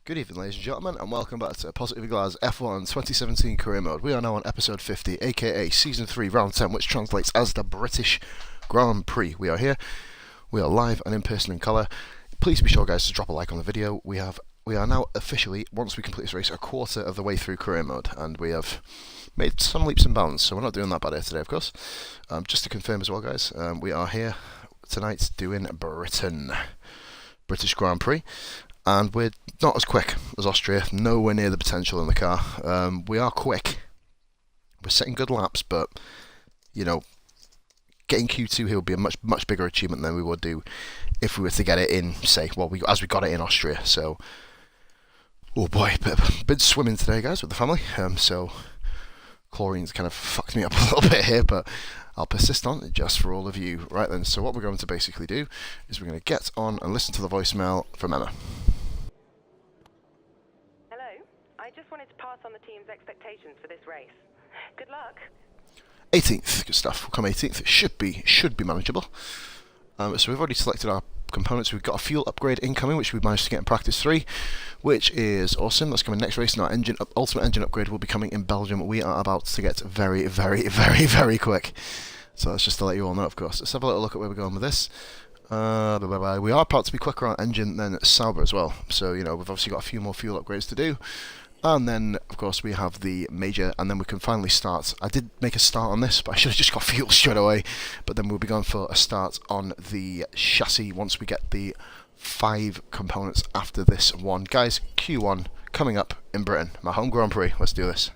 Good evening, ladies and gentlemen, and welcome back to Positively Glad's F1 2017 Career Mode. We are now on episode 50, aka Season 3, Round 10, which translates as the British Grand Prix. We are here, we are live and in person in colour. Please be sure, guys, to drop a like on the video. We are now officially, once we complete this race, a quarter of the way through Career Mode, and we have made some leaps and bounds, so we're not doing that bad here today, of course. Just to confirm as well, guys, we are here tonight doing British Grand Prix. And we're not as quick as Austria, nowhere near the potential in the car. We are quick, we're setting good laps, but, you know, getting Q2 here would be a much bigger achievement than we would do if we were to get it in, say, well, as we got it in Austria. So, oh boy, been swimming today, guys, with the family. So, chlorine's kind of fucked me up a little bit here, but I'll persist on it just for all of you. Right then, so what we're going to basically do is we're going to get on and listen to the voicemail from Emma. I just wanted to pass on the team's expectations for this race. Good luck. 18th, good stuff. We'll come 18th. It should be manageable. So we've already selected our components. We've got a fuel upgrade incoming, which we managed to get in practice 3, which is awesome. That's coming next race. And our ultimate engine upgrade will be coming in Belgium. We are about to get very quick. So that's just to let you all know, of course. Let's have a little look at where we're going with this. We are about to be quicker on engine than Sauber as well. So, you know, we've obviously got a few more fuel upgrades to do. And then, of course, we have the major, and then we can finally start. I did make a start on this, but I should have just got fuel straight away. But then we'll be going for a start on the chassis once we get the 5 components after this one. Guys, Q1 coming up in Britain, my home Grand Prix. Let's do this.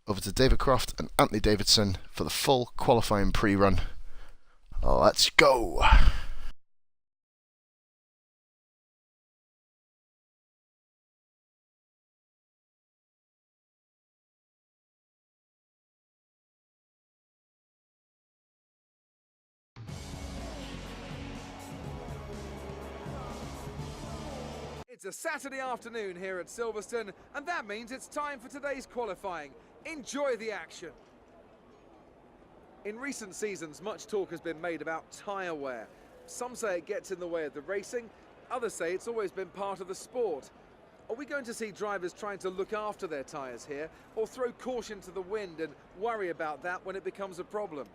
Over to David Croft and Anthony Davidson for the full qualifying pre-run. Let's go! It's a Saturday afternoon here at Silverstone, and that means it's time for today's qualifying. Enjoy the action. In recent seasons, much talk has been made about tyre wear. Some say it gets in the way of the racing, others say it's always been part of the sport. Are we going to see drivers trying to look after their tyres here, or throw caution to the wind and worry about that when it becomes a problem?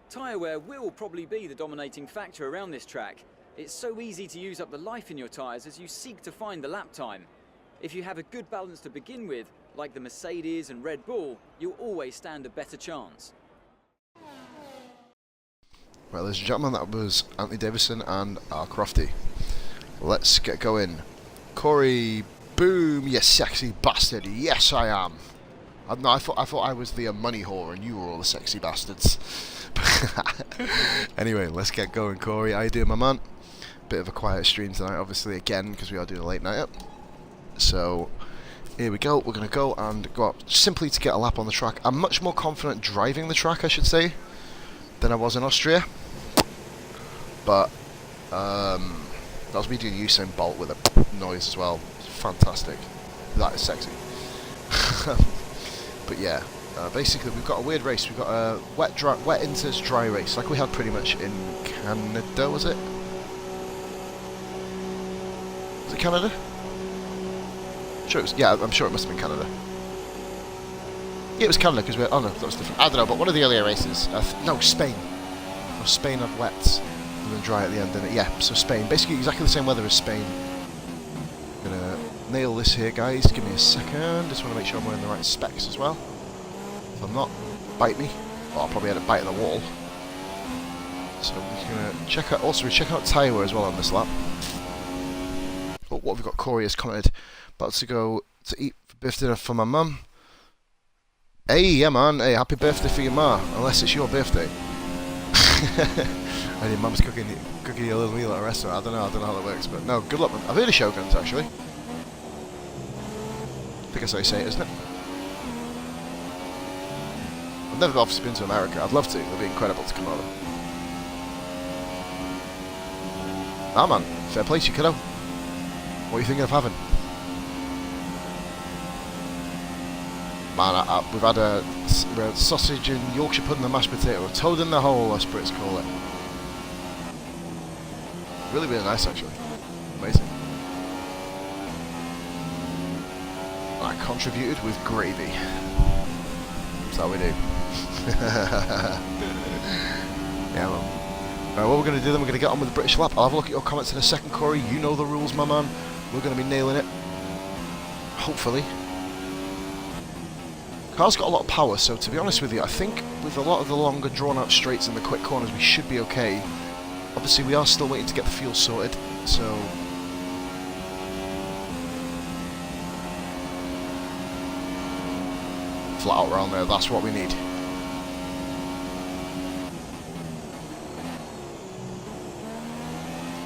Tyre wear will probably be the dominating factor around this track. It's so easy to use up the life in your tyres as you seek to find the lap time. If you have a good balance to begin with, like the Mercedes and Red Bull, you'll always stand a better chance. Right, ladies and gentlemen, that was Anthony Davison and our Crofty. Let's get going. Corey, boom, you sexy bastard. Yes, I am. I thought I was the money whore and you were all the sexy bastards. Anyway, let's get going, Corey. How you doing, my man? Bit of a quiet stream tonight, obviously, again, because we are doing a late night up. So, here we go. We're going to go and go up simply to get a lap on the track. I'm much more confident driving the track, I should say, than I was in Austria. But, that was me doing Usain Bolt with a noise as well. It's fantastic. That is sexy. But yeah, basically we've got a weird race. We've got a wet inters dry race, like we had pretty much in Canada, was it? Was it Canada? Sure, it was, yeah, I'm sure it must have been Canada. Yeah, it was Canada because oh no, that was different. I don't know, but one of the earlier races. No, Spain. Oh, Spain had wet and then dry at the end, didn't it? Yeah, so Spain. Basically exactly the same weather as Spain. I'm gonna nail this here, guys. Give me a second. Just want to make sure I'm wearing the right specs as well. If I'm not, bite me. Well, I'll probably end up biting the wall. So we're gonna check out. Also, we're checking out tyre wear as well on this lap. Oh, what we've got? Corey has commented. About to go to eat birthday dinner for my mum. Hey, yeah, man. Hey, happy birthday for your ma. Unless it's your birthday. And your mum's cooking you a little meal at a restaurant. I don't know how that works, but no, good luck. I've heard of Shoguns actually. I think that's how you say it, isn't it? I've never obviously been to America. I'd love to. It'd be incredible to come over. Ah, man. Fair play to you, kiddo. What are you thinking of having? Man, we've had a sausage and Yorkshire pudding and mashed potato. A toad in the hole, us Brits call it. Really, really nice, actually. Amazing. I contributed with gravy. That's how we do. Yeah, man. Right, what we're going to do then, we're going to get on with the British lap. I'll have a look at your comments in a second, Corey. You know the rules, my man. We're going to be nailing it. Hopefully. Car's got a lot of power, so to be honest with you, I think with a lot of the longer drawn-out straights and the quick corners, we should be okay. Obviously, we are still waiting to get the fuel sorted, so... flat out around there, that's what we need.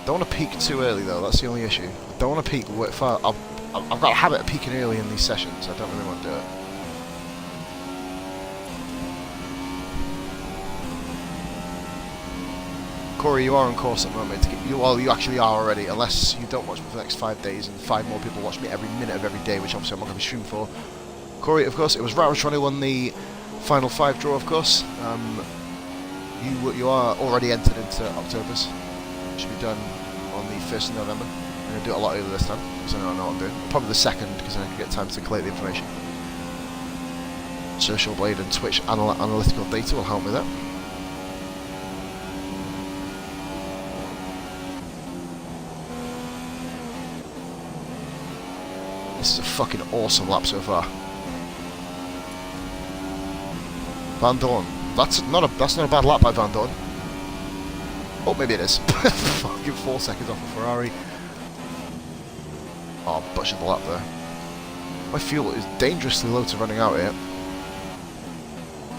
Don't want to peak too early though, that's the only issue. Don't want to peak far. I've got a habit of peaking early in these sessions, I don't really want to do it. Corey, you are on course at the moment. Well, you actually are already, unless you don't watch me for the next 5 days and 5 more people watch me every minute of every day, which obviously I'm not going to be streaming for. Corey, of course, it was Roush who won the final 5 draw, of course. You are already entered into October's. It should be done on the 1st of November. I'm going to do it a lot earlier this time, because I know what I'm doing. Probably the 2nd, because I can get time to collect the information. Social Blade and Twitch analytical data will help me with that. This is a fucking awesome lap so far. Van Dorn. That's not a bad lap by Van Dorn. Oh, maybe it is. Fucking 4 seconds off of Ferrari. Oh, butchered the lap there. My fuel is dangerously low to running out here.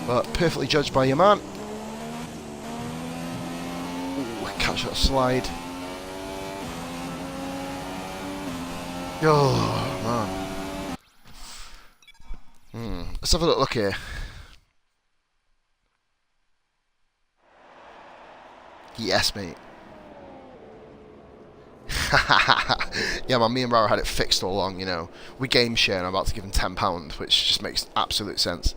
But perfectly judged by your man. Ooh, catch that slide. Oh, man. Let's have a look here. Yes, mate. Yeah, man, me and Rara had it fixed all along, you know. We game share and I'm about to give him £10, which just makes absolute sense.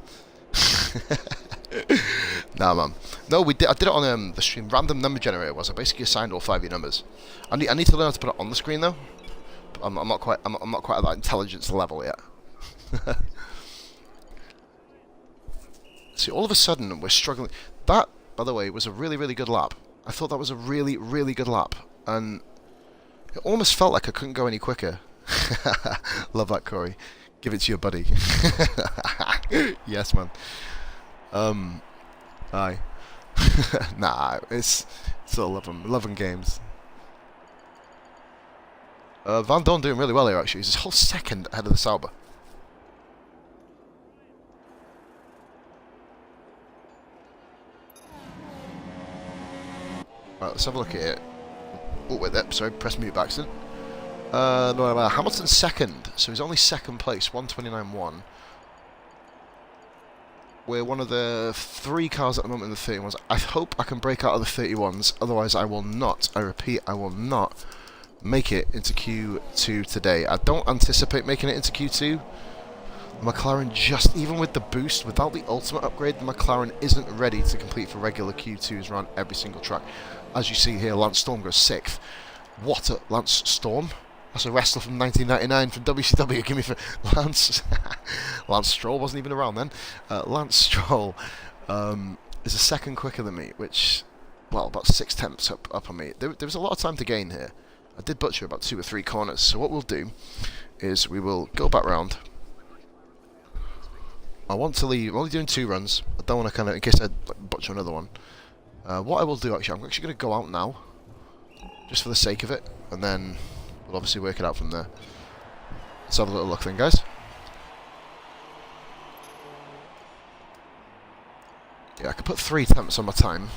Nah, man. No, I did it on the stream. Random number generator was. I basically assigned all 5 of your numbers. I need to learn how to put it on the screen, though. I'm not quite at that intelligence level yet. See, all of a sudden we're struggling. That, by the way, was a really, really good lap. I thought that was a really, really good lap, and it almost felt like I couldn't go any quicker. Love that, Corey. Give it to your buddy. Yes, man. Aye. Nah, it's all love and games. Van Dorn doing really well here, actually. He's a whole second ahead of the Sauber. Right, let's have a look at it. Oh, wait there. Sorry, press mute by accident. No, Hamilton's second, so he's only second place, 129.1. We're one of the 3 cars at the moment in the 31s. I hope I can break out of the 31s, otherwise I will not, I repeat, I will not make it into Q2 today. I don't anticipate making it into Q2. The McLaren, just even with the boost, without the ultimate upgrade, the McLaren isn't ready to compete for regular Q2s around every single track. As you see here, Lance Storm goes 6th. What a Lance Storm? That's a wrestler from 1999 from WCW. Give me for Lance. Lance Stroll wasn't even around then. Lance Stroll is a second quicker than me, which, well, about 6 tenths up on me. There was a lot of time to gain here. I did butcher about 2 or 3 corners. So what we'll do is we will go back round. I want to leave. I'm only doing 2 runs. I don't want to in case I butcher another one. What I will do, actually, I'm actually going to go out now, just for the sake of it, and then we'll obviously work it out from there. Let's have a little look then, guys. Yeah, I could put 3 tenths on my time,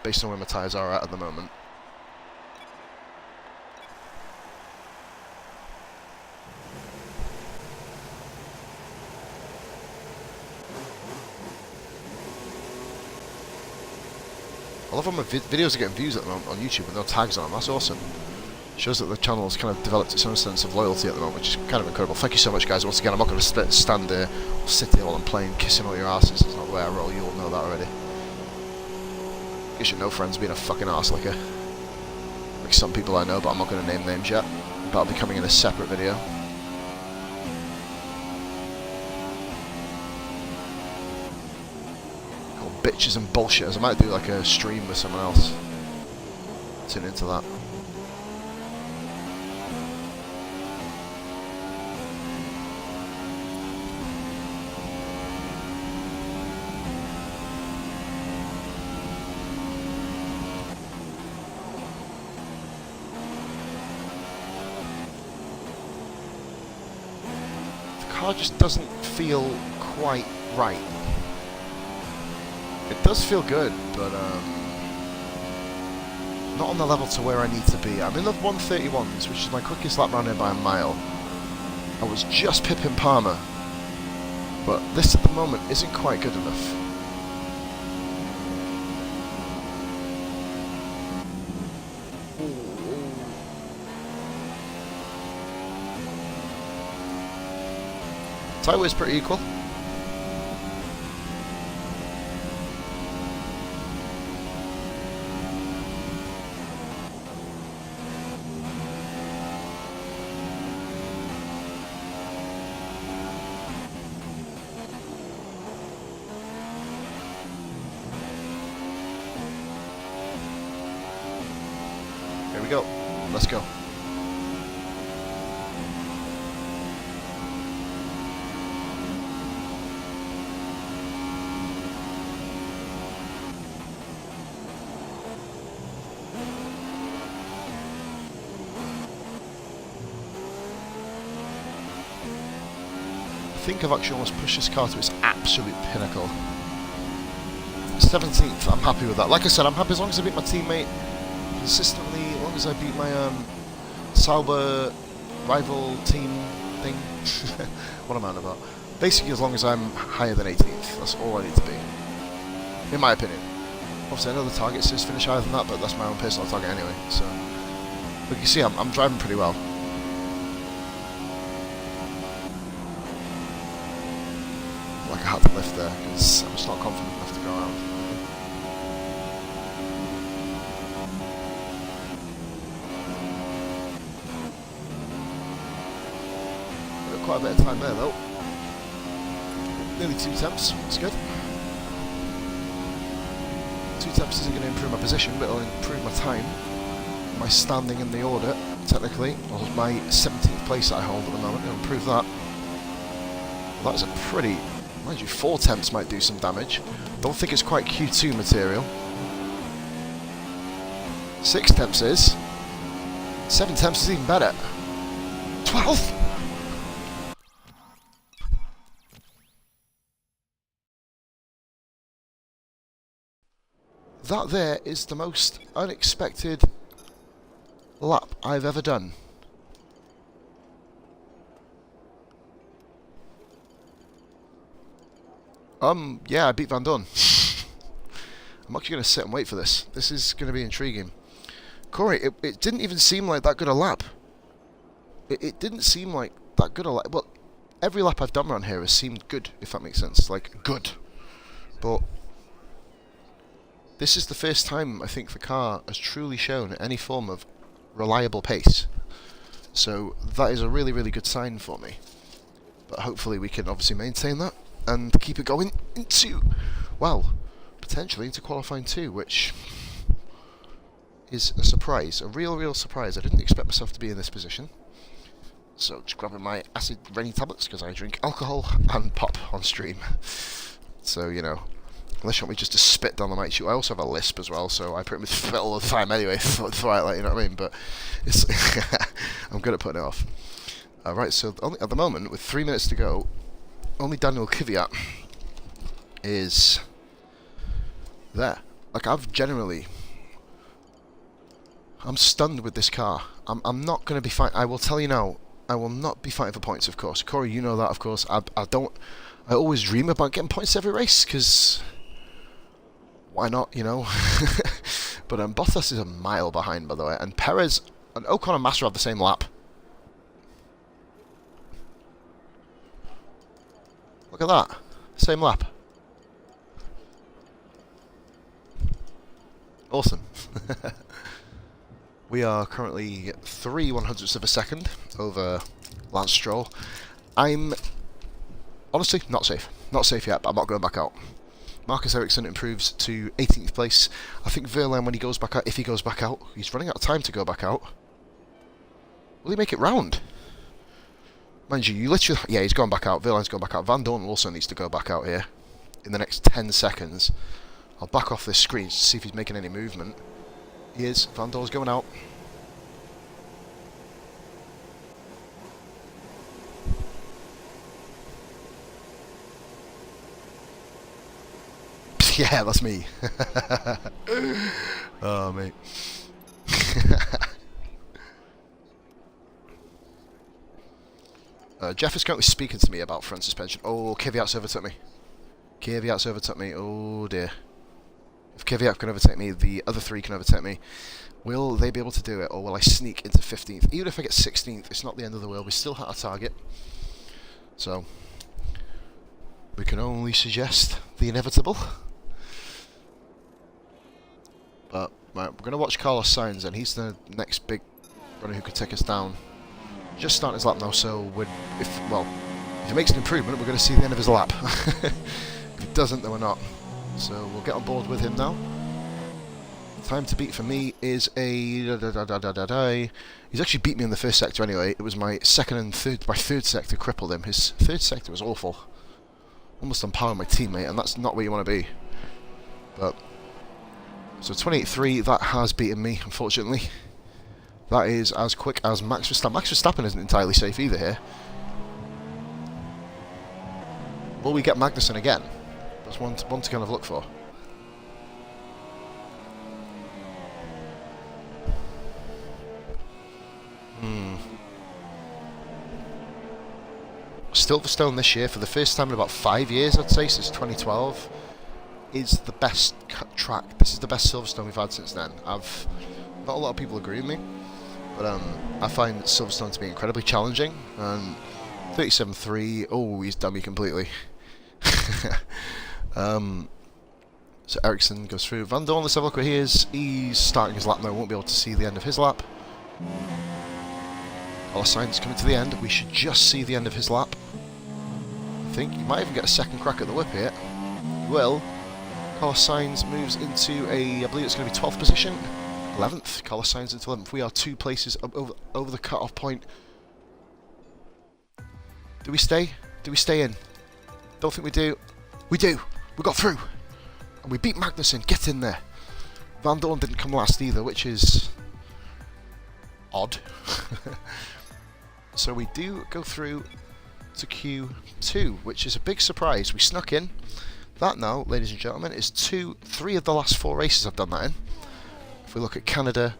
based on where my tyres are at the moment. I love how my videos are getting views at the moment on YouTube with no tags on them. That's awesome. Shows that the channel has kind of developed its own sense of loyalty at the moment, which is kind of incredible. Thank you so much, guys. Once again, I'm not going to stand there or sit there while I'm playing, kissing all your asses. It's not the way I roll. You all know that already. You should know friends being a fucking arse like some people I know, but I'm not going to name names yet. That'll be coming in a separate video. bitches and bullshitters. I might do like a stream with someone else. Tune into that. The car just doesn't feel quite right. It does feel good, but not on the level to where I need to be. I'm in the 131s, which is my quickest lap round here by a mile. I was just pipping Palmer, but this at the moment isn't quite good enough. Tyre is pretty equal. Here we go. Let's go. I think I've actually almost pushed this car to its absolute pinnacle. 17th, I'm happy with that. Like I said, I'm happy as long as I beat my teammate consistently, as long as I beat my Sauber rival team thing. What am I on about? Basically, as long as I'm higher than 18th, that's all I need to be. In my opinion. Obviously, I know the target says finish higher than that, but that's my own personal target anyway. So, but you see, I'm driving pretty well. Like I had to lift there because I'm just not confident enough to go around. Got quite a bit of time there though. Nearly 2 temps, that's good. 2 temps isn't going to improve my position, but it'll improve my time, my standing in the order, technically, or my 17th place that I hold at the moment. It'll improve that. Well, that is a pretty... Mind you, 4 temps might do some damage. Don't think it's quite Q2 material. 6 temps is. 7 temps is even better. 12! That there is the most unexpected lap I've ever done. Yeah, I beat Van Dorn. I'm actually going to sit and wait for this. This is going to be intriguing. Corey, it didn't even seem like that good a lap. It didn't seem like that good a lap. Well, every lap I've done around here has seemed good, if that makes sense. Like, good. But this is the first time I think the car has truly shown any form of reliable pace. So that is a really, really good sign for me. But hopefully we can obviously maintain that and keep it going into, well, potentially into qualifying 2, which is a surprise, a real surprise. I didn't expect myself to be in this position. So just grabbing my acid rain tablets because I drink alcohol and pop on stream. So, you know, unless you want me just to spit down the mic shoot. I also have a lisp as well, so I pretty much spit all the time anyway, like, you know what I mean? But it's I'm good at putting it off. Right, so at the moment, with 3 minutes to go, only Daniel Kvyat is there. Like, I'm stunned with this car. I'm not going to be fighting. I will tell you now, I will not be fighting for points, of course. Corey, you know that, of course. I always dream about getting points every race, because why not, you know? But Bottas is a mile behind, by the way, and Perez and Ocon and Massa have the same lap. Look at that. Same lap. Awesome. We are currently 3/100ths of a second over Lance Stroll. I'm honestly not safe. Not safe yet, but I'm not going back out. Marcus Ericsson improves to 18th place. I think Verlaine, when he goes back out, if he goes back out, he's running out of time to go back out. Will he make it round? Mind you literally... Yeah, he's gone back out. Verlaine's gone back out. Van Dorn also needs to go back out here in the next 10 seconds. I'll back off this screen to see if he's making any movement. He is. Van Dorn's going out. Yeah, that's me. Oh, mate. Jeff is currently speaking to me about front suspension. Oh, Kvyat's overtook me. Kvyat's overtook me. Oh, dear. If Kvyat can overtake me, the other three can overtake me. Will they be able to do it, or will I sneak into 15th? Even if I get 16th, it's not the end of the world. We still hit our target. So, we can only suggest the inevitable. But, right, we're going to watch Carlos Sainz, and he's the next big runner who could take us down. Just starting his lap now, so if he makes an improvement, we're going to see the end of his lap. If he doesn't, then we're not. So we'll get on board with him now. Time to beat for me is a... He's actually beat me in the first sector anyway. It was my second and third... My third sector crippled him. His third sector was awful. Almost on par with my teammate, and that's not where you want to be. But... So 28.3, that has beaten me, unfortunately. That is as quick as Max Verstappen. Max Verstappen isn't entirely safe either here. Will we get Magnussen again? That's one to kind of look for. Silverstone this year, for the first time in about 5 years, I'd say, since 2012, is the best track. This is the best Silverstone we've had since then. Not a lot of people agree with me, but I find Silverstone to be incredibly challenging. And 37.3, oh, he's done me completely. So Ericsson goes through. Van Dorn, let's have a look where he is. He's starting his lap now, won't be able to see the end of his lap. Carlos Sainz coming to the end. We should just see the end of his lap. I think he might even get a second crack at the whip here. He will. Carlos Sainz moves into a, I believe it's going to be 12th position. 11th. Carlos Sainz into 11th. We are 2 places over the cut-off point. Do we stay? Do we stay in? Don't think we do. We do. We got through. And we beat Magnussen. Get in there. Van Dorn didn't come last either, which is odd. So we do go through to Q2, which is a big surprise. We snuck in. That now, ladies and gentlemen, is 3 of the last 4 races I've done that in. If we look at Canada...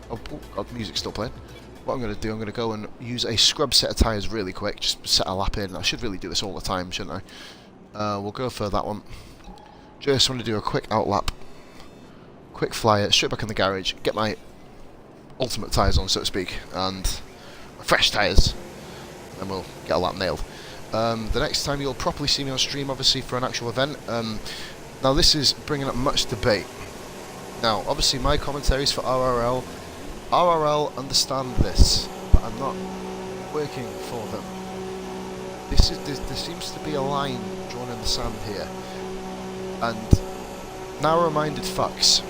Oh, music's still playing. What I'm going to do, I'm going to go and use a scrub set of tyres really quick, just set a lap in. I should really do this all the time, shouldn't I? We'll go for that one. Just want to do a quick out lap. Quick flyer, straight back in the garage, get my ultimate tyres on, so to speak, and fresh tyres, and we'll get a lap nailed. The next time you'll properly see me on stream, obviously, for an actual event. Now this is bringing up much debate. Now, obviously my commentary is for RRL. RRL understand this, but I'm not working for them. There seems to be a line drawn in the sand here, and narrow-minded fucks.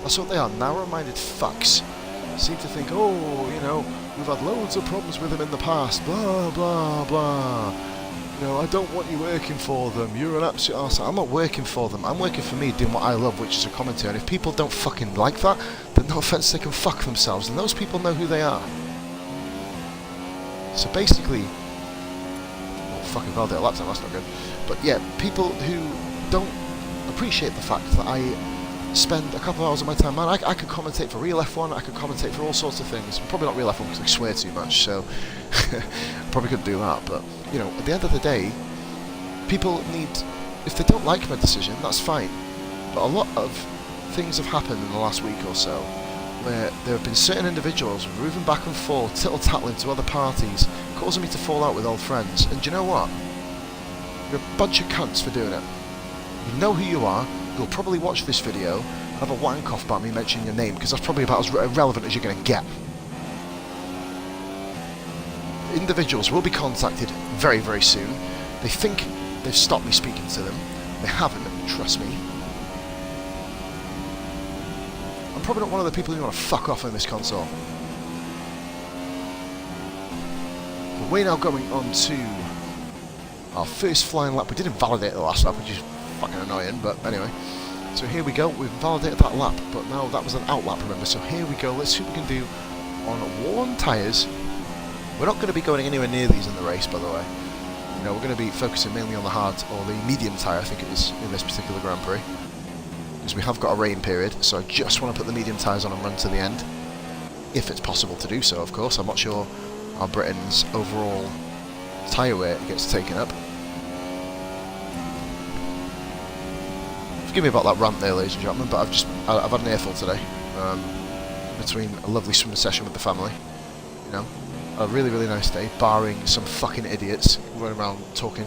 That's what they are, narrow-minded fucks. Seem to think, oh, you know, we've had loads of problems with them in the past, blah, blah, blah. You know, I don't want you working for them, you're an absolute arsehole. I'm not working for them, I'm working for me, doing what I love, which is a commentary. And if people don't fucking like that, then no offence, they can fuck themselves, and those people know who they are. So basically, oh, fucking Valdir lap time, that's not good. But yeah, people who don't appreciate the fact that I spend a couple of hours of my time, man, I could commentate for Real F1, I could commentate for all sorts of things. Probably not Real F1 because I swear too much, so probably couldn't do that. But, you know, at the end of the day, people need, if they don't like my decision, that's fine. But a lot of things have happened in the last week or so, where there have been certain individuals moving back and forth, tittle-tattling to other parties, causing me to fall out with old friends. And do you know what? You're a bunch of cunts for doing it. You know who you are. You'll probably watch this video and have a wank off about me mentioning your name, because that's probably about as relevant as you're going to get. Individuals will be contacted very, very soon. They think they've stopped me speaking to them, They haven't, trust me. I'm probably not one of the people who want to fuck off in this console. But we're now going on to our first flying lap. We did invalidate the last lap, which is fucking annoying, but anyway. So here we go, we've validated that lap, but now that was an out lap, remember, so here we go, let's see what we can do on worn tyres. We're not going to be going anywhere near these in the race, by the way. You know, we're going to be focusing mainly on the hard, or the medium tyre, I think it is, in this particular Grand Prix. Because we have got a rain period, so I just want to put the medium tyres on and run to the end. If it's possible to do so, of course. I'm not sure how Britain's overall tyre weight gets taken up. Forgive me about that rant there, ladies and gentlemen, but I've had an earful today. Between a lovely swimming session with the family, you know, a really, really nice day, barring some fucking idiots running around talking,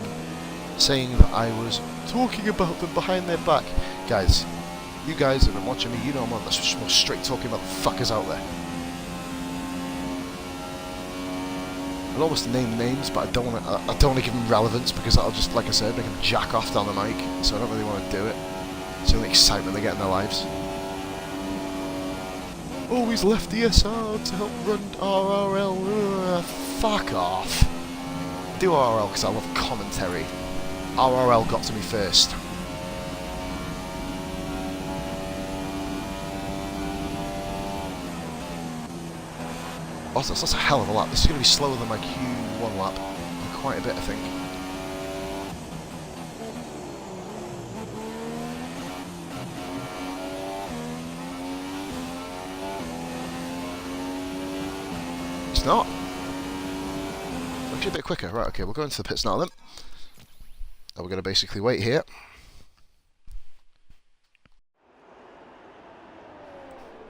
saying that I was talking about them behind their back. Guys, you guys that have been watching me, you know I'm one of the most straight talking motherfuckers out there. I'd almost name names, but I don't want to give them relevance because that'll just, like I said, make them jack off down the mic. So I don't really want to do it. It's the only excitement they get in their lives. Oh, he's left the SR to help run RRL. Fuck off. Do RRL because I love commentary. RRL got to me first. Also, that's a hell of a lap. This is going to be slower than my Q1 lap. By quite a bit, I think. It's not. Actually, a bit quicker. Right, okay, we'll go into the pits now then. And we're going to basically wait here.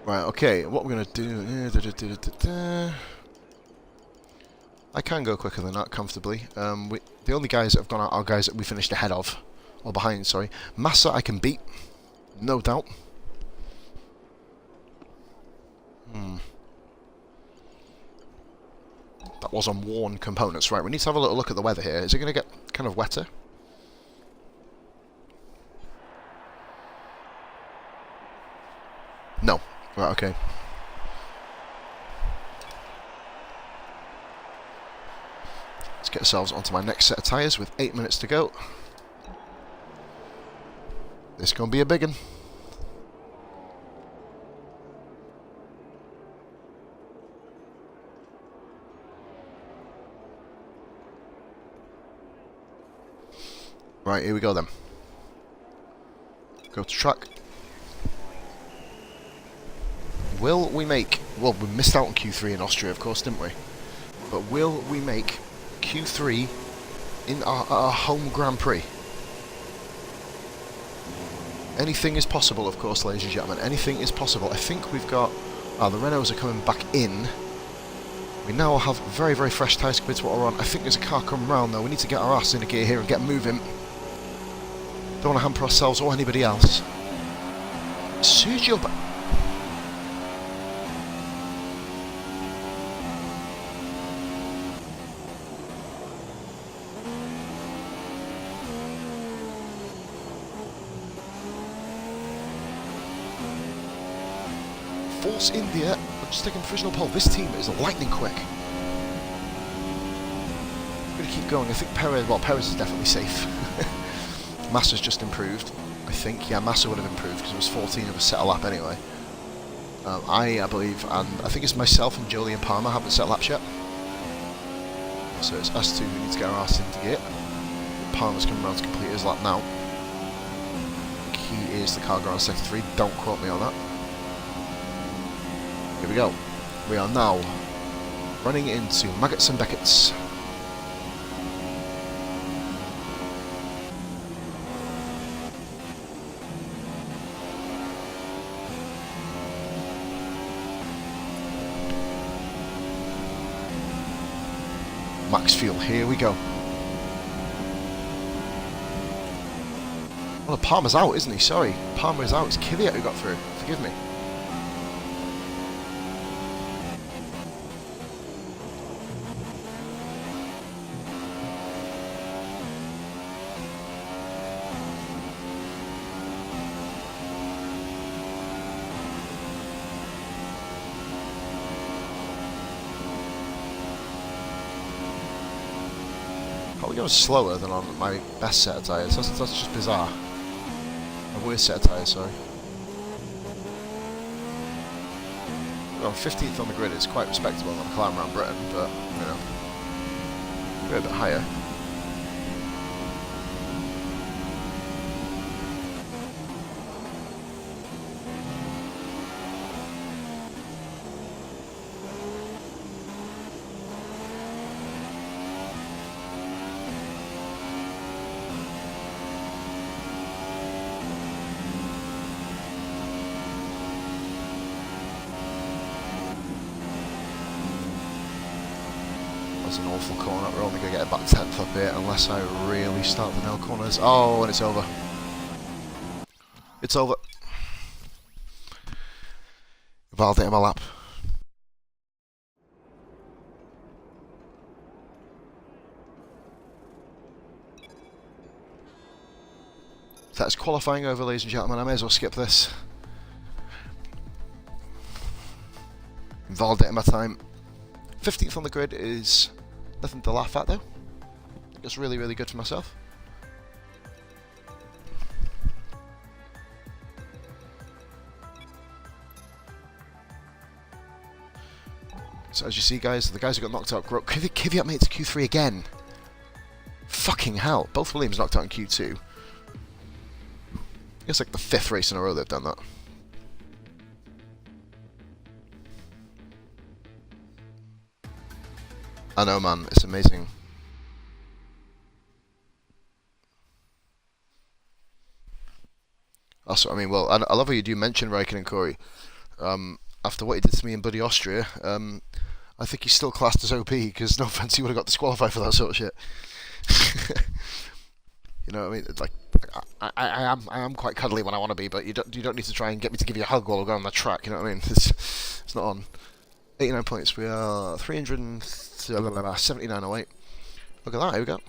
Right, okay, what we're going to do... I can go quicker than that, comfortably. The only guys that have gone out are guys that we finished ahead of. Or behind, sorry. Massa I can beat. No doubt. That was on worn components. Right, we need to have a little look at the weather here. Is it going to get kind of wetter? No. Right, okay. Let's get ourselves onto my next set of tyres with 8 minutes to go. This is going to be a big one. Right, here we go then. Go to track. Will we make... Well, we missed out on Q3 in Austria, of course, didn't we? But will we make Q3 in our home Grand Prix? Anything is possible, of course, ladies and gentlemen. Anything is possible. I think we've got... the Renaults are coming back in. We now have very, very fresh tyres compared to what we're on. I think there's a car coming round, though. We need to get our ass in a gear here and get moving. Don't want to hamper ourselves or anybody else. Sergio... Force India are just taking provisional pole. This team is lightning quick. I'm going to keep going. I think Perez... Well, Perez is definitely safe. Massa's just improved, I think. Yeah, Massa would have improved because it was 14 of a set a lap anyway. I believe, and I think it's myself and Jolie and Palmer haven't set laps yet. So it's us two who need to get our ass into gear. Palmer's coming around to complete his lap now. He is the car going on sector 3. Don't quote me on that. Here we go. We are now running into Maggots and Beckett's. Maxfield, here we go. Well, Palmer's out, isn't he? Sorry. Palmer is out. It's Kvyat who got through. Forgive me. Probably going slower than on my best set of tyres. That's just bizarre. My worst set of tyres, sorry. Well, 15th on the grid is quite respectable on a climb around Britain, but, you know, we're a bit higher. That's an awful corner. We're only going to get a back 10th up here unless I really start the nail corners. Oh, and it's over. It's over. Validating my lap. That's qualifying over, ladies and gentlemen. I may as well skip this. Validating my time. 15th on the grid is nothing to laugh at, though. It's really, really good for myself. So as you see, guys, the guys who got knocked out, Kvyat made it to Q3 again. Fucking hell. Both Williams knocked out in Q2. It's like the 5th race in a row they've done that. I know, man. It's amazing. Also, I mean, well, I love how you do mention Raikkonen and Corey. After what he did to me in Bloody Austria, I think he's still classed as OP, because no offense, he would have got disqualified for that sort of shit. You know what I mean? It's like, I am quite cuddly when I want to be, but you don't need to try and get me to give you a hug while we're going on the track. You know what I mean? It's not on. 89 points. We are 379.08. Look at that. Here we go.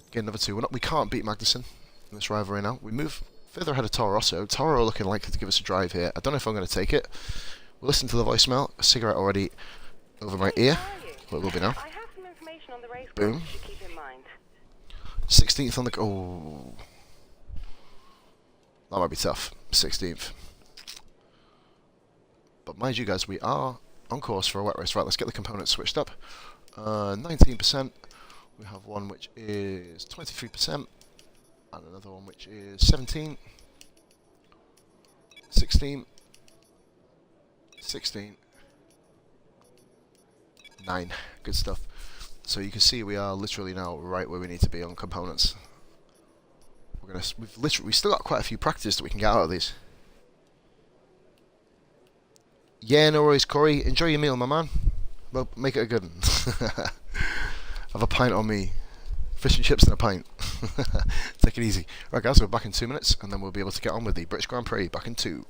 Get another 2. We can't beat Magnussen in this rivalry now. We move further ahead of Toro Rosso. Toro looking likely to give us a drive here. I don't know if I'm going to take it. We'll listen to the voicemail. A cigarette already over my ear. Well, it will be now. I have some information on the race Boom. you should keep in mind. 16th on the... Oh. That might be tough. 16th. But mind you guys, we are on course for a wet race. Right, let's get the components switched up. 19%. We have one which is 23%. And another one which is 17. 16. 16. 9. Good stuff. So you can see we are literally now right where we need to be on components. We've still got quite a few practices that we can get out of these. Yeah, no worries, Corey. Enjoy your meal, my man. Well, make it a good one. Have a pint on me. Fish and chips and a pint. Take it easy. Right, guys, we're back in 2 minutes, and then we'll be able to get on with the British Grand Prix. Back in 2.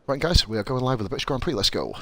Right guys, we are going live with the British Grand Prix, let's go.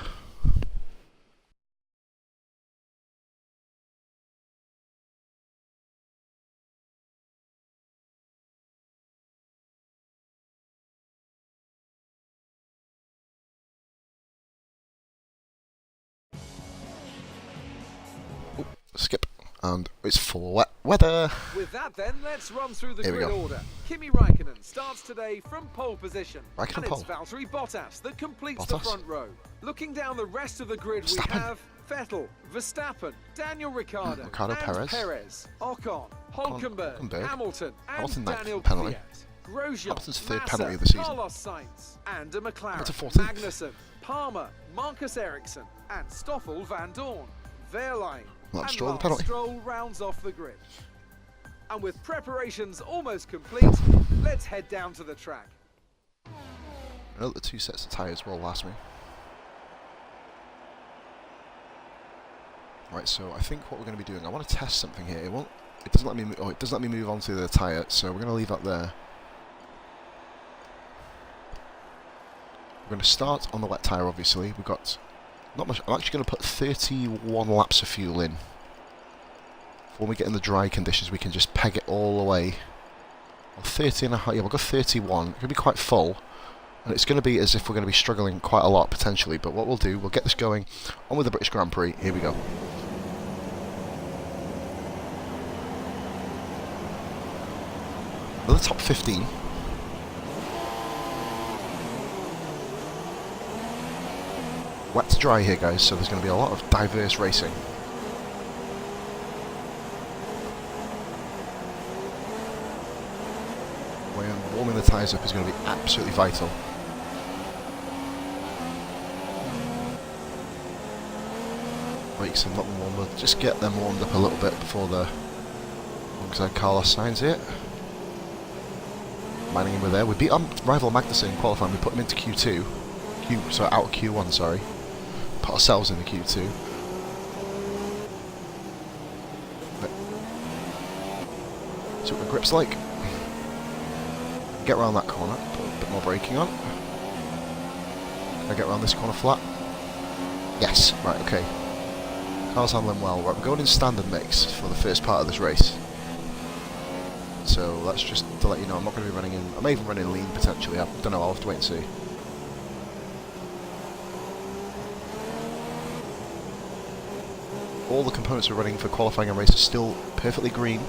Ooh, skip, and it's full wet weather. With that then, let's run through the Here we grid go. order. Kimi Raikkonen starts today from pole position. Raikkonen and it's pole. Valtteri Bottas that completes the Bottas. front row. Looking down the rest of the grid, Verstappen. we have Vettel, Verstappen, Daniel Ricciardo, Ricciardo, and Perez. Ocon, Hulkenberg, Hulkenberg. Hamilton, and Hamilton, ninth Daniel penalty. Kvyat. Grosjean, Hamilton's third Massa, penalty of the season. Carlos Sainz, and a McLaren, Hamilton 14th. Magnussen, Palmer, Marcus Ericsson, and Stoffel Van Dorn. Wehrlein, Lance and Stroll, the Lance penalty. Stroll rounds off the grid. And with preparations almost complete, let's head down to the track. I know the 2 sets of tyres will last me. Right, so I think what we're going to be doing, I want to test something here. It doesn't let me. It doesn't let me move on to the tyre, so we're going to leave that there. We're going to start on the wet tyre. Obviously, we've got not much. I'm actually going to put 31 laps of fuel in. When we get in the dry conditions, we can just peg it all the way. Well, 30 and a half. Yeah, we'll go 31. It's going to be quite full. And it's going to be as if we're going to be struggling quite a lot, potentially. But what we'll do, we'll get this going on with the British Grand Prix. Here we go. For the top 15. Wet to dry here, guys, so there's going to be a lot of diverse racing. Warming the tyres up is going to be absolutely vital. Brakes are not warm, we'll just get them warmed up a little bit before the alongside Carlos Sainz here. Mining him with there. We beat our rival Magnussen in qualifying, we put him into Q2. Out of Q1, sorry. Put ourselves in the Q2. See what the grip's like. Get around that corner, put a bit more braking on. Can I get around this corner flat? Yes, right, okay. Car's handling well. Right, we're going in standard mix for the first part of this race. So that's just to let you know, I'm not going to be running in, I may even run in lean potentially, I don't know, I'll have to wait and see. All the components we're running for qualifying and race are still perfectly green.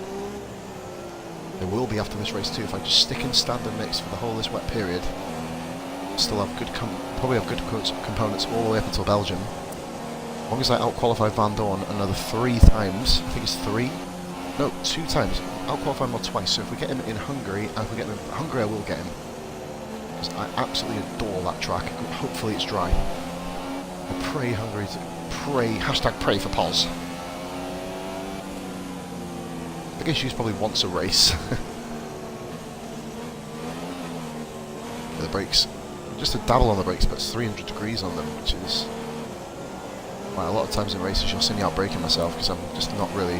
They will be after this race too. If I just stick in standard mix for the whole of this wet period, still have good probably have good components all the way up until Belgium. As long as I out-qualify Van Dorn another 3 times, I think it's 3? No, 2 times. Out-qualify him twice, so if we get him in Hungary, and if we get him in Hungary I will get him. Because I absolutely adore that track. Hopefully it's dry. I pray Hungary's... hashtag pray for Pos. I guess she's probably wants a race. The brakes, just a dabble on the brakes, but it's 300 degrees on them, which is... Well, a lot of times in races you'll see me out braking myself because I'm just not really...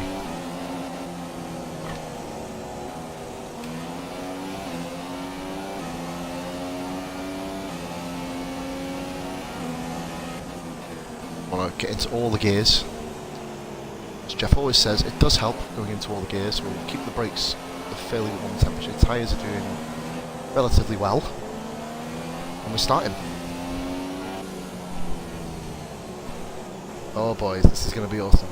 Want to get into all the gears. As Jeff always says, it does help going into all the gears. We'll keep the brakes at a fairly warm temperature. Tyres are doing relatively well. And we're starting. Oh boys, this is going to be awesome.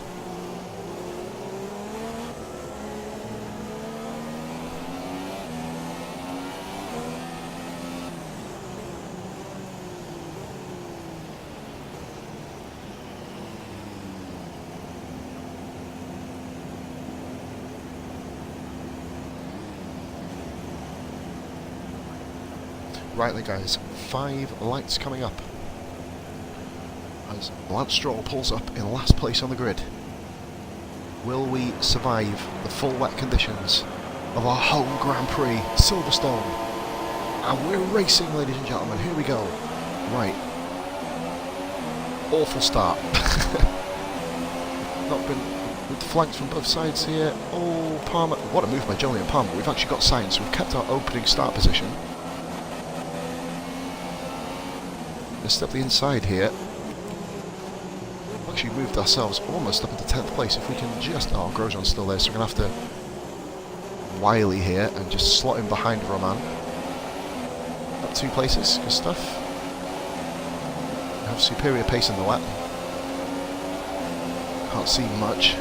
Right then guys, 5 lights coming up as Lance Stroll pulls up in last place on the grid. Will we survive the full wet conditions of our home Grand Prix, Silverstone? And we're racing, ladies and gentlemen, here we go. Right. Awful start. Not been with flanks from both sides here. Oh, Palmer, what a move by Jolyon Palmer. We've actually got signs, so we've kept our opening start position. just up the inside here. Actually moved ourselves almost up into 10th place. If we can just... Oh, Grosjean's still there, so we're going to have to wily here and just slot in behind Roman. Up 2 places, good stuff. We have superior pace in the lap. Can't see much.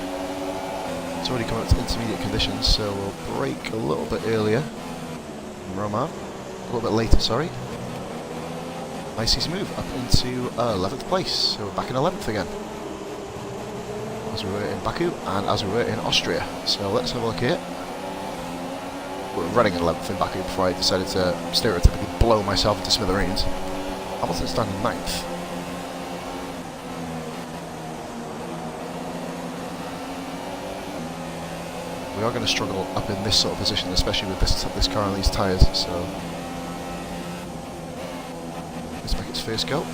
It's already come up to intermediate conditions, so we'll brake a little bit earlier. Roman, a little bit later, sorry. Nice easy move up into 11th place, so we're back in 11th again. As we were in Baku and as we were in Austria. So let's have a look here. We're running in 11th in Baku before I decided to stereotypically blow myself into smithereens. Hamilton's down in 9th. We are going to struggle up in this sort of position, especially with this car and these tyres, so let's make its first go.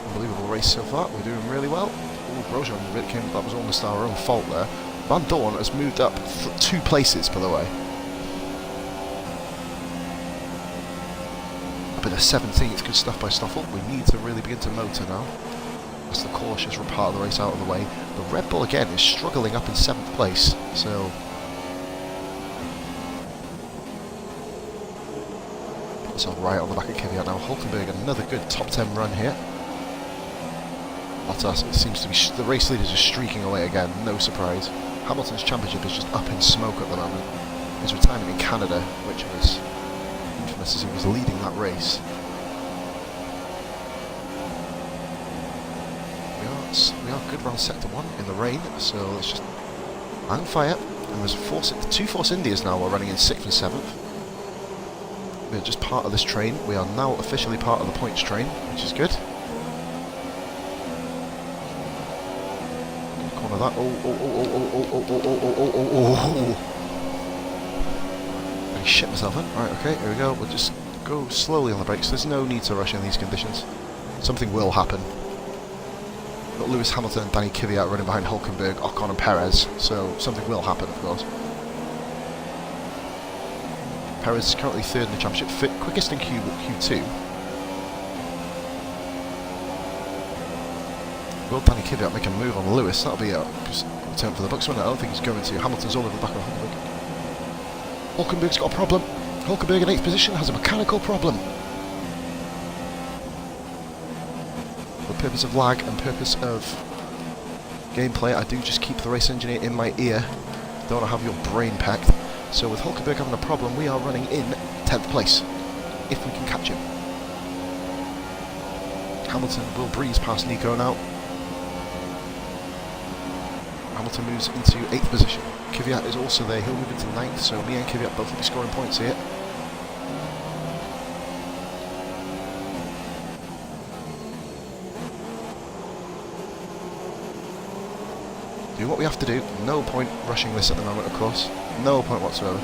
Unbelievable race so far, we're doing really well. Oh, Grosjean, that was almost our own fault there. Van Dorn has moved up 2 places, by the way. Up in the 17th, good stuff by Stoffel. We need to really begin to motor now. That's the cautious part of the race out of the way. The Red Bull again is struggling up in 7th place, so it's all right on the back of Kvyat now. Hulkenberg, another good top 10 run here. Bottas, it seems to be the race leaders are streaking away again, no surprise. Hamilton's championship is just up in smoke at the moment. His retirement in Canada, which was infamous as he was leading that race. We are good around sector 1 in the rain, so let's just hang fire. And there's 2 Force Indias now. We're running in 6th and 7th. We're just part of this train. We are now officially part of the points train, which is good. Corner that. I shit myself in. Right, okay, here we go. We'll just go slowly on the brakes. There's no need to rush in these conditions. Something will happen. Got Lewis Hamilton and Danny Kvyat running behind Hulkenberg, Ocon and Perez, so something will happen, of course. Perez is currently 3rd in the championship, quickest in Q2. Will Danny Kvyat make a move on Lewis? That'll be a return for the books, won't it? I don't think he's going to. Hamilton's all over the back of Hulkenberg. Hulkenberg's got a problem. Hulkenberg in 8th position has a mechanical problem. Purpose of lag and purpose of gameplay, I do just keep the race engineer in my ear. Don't want to have your brain packed. So with Hulkenberg having a problem, we are running in 10th place, if we can catch him. Hamilton will breeze past Nico now. Hamilton moves into 8th position. Kvyat is also there, he'll move into 9th, so me and Kvyat both will be scoring points here. Do what we have to do. No point rushing this at the moment, of course. No point whatsoever.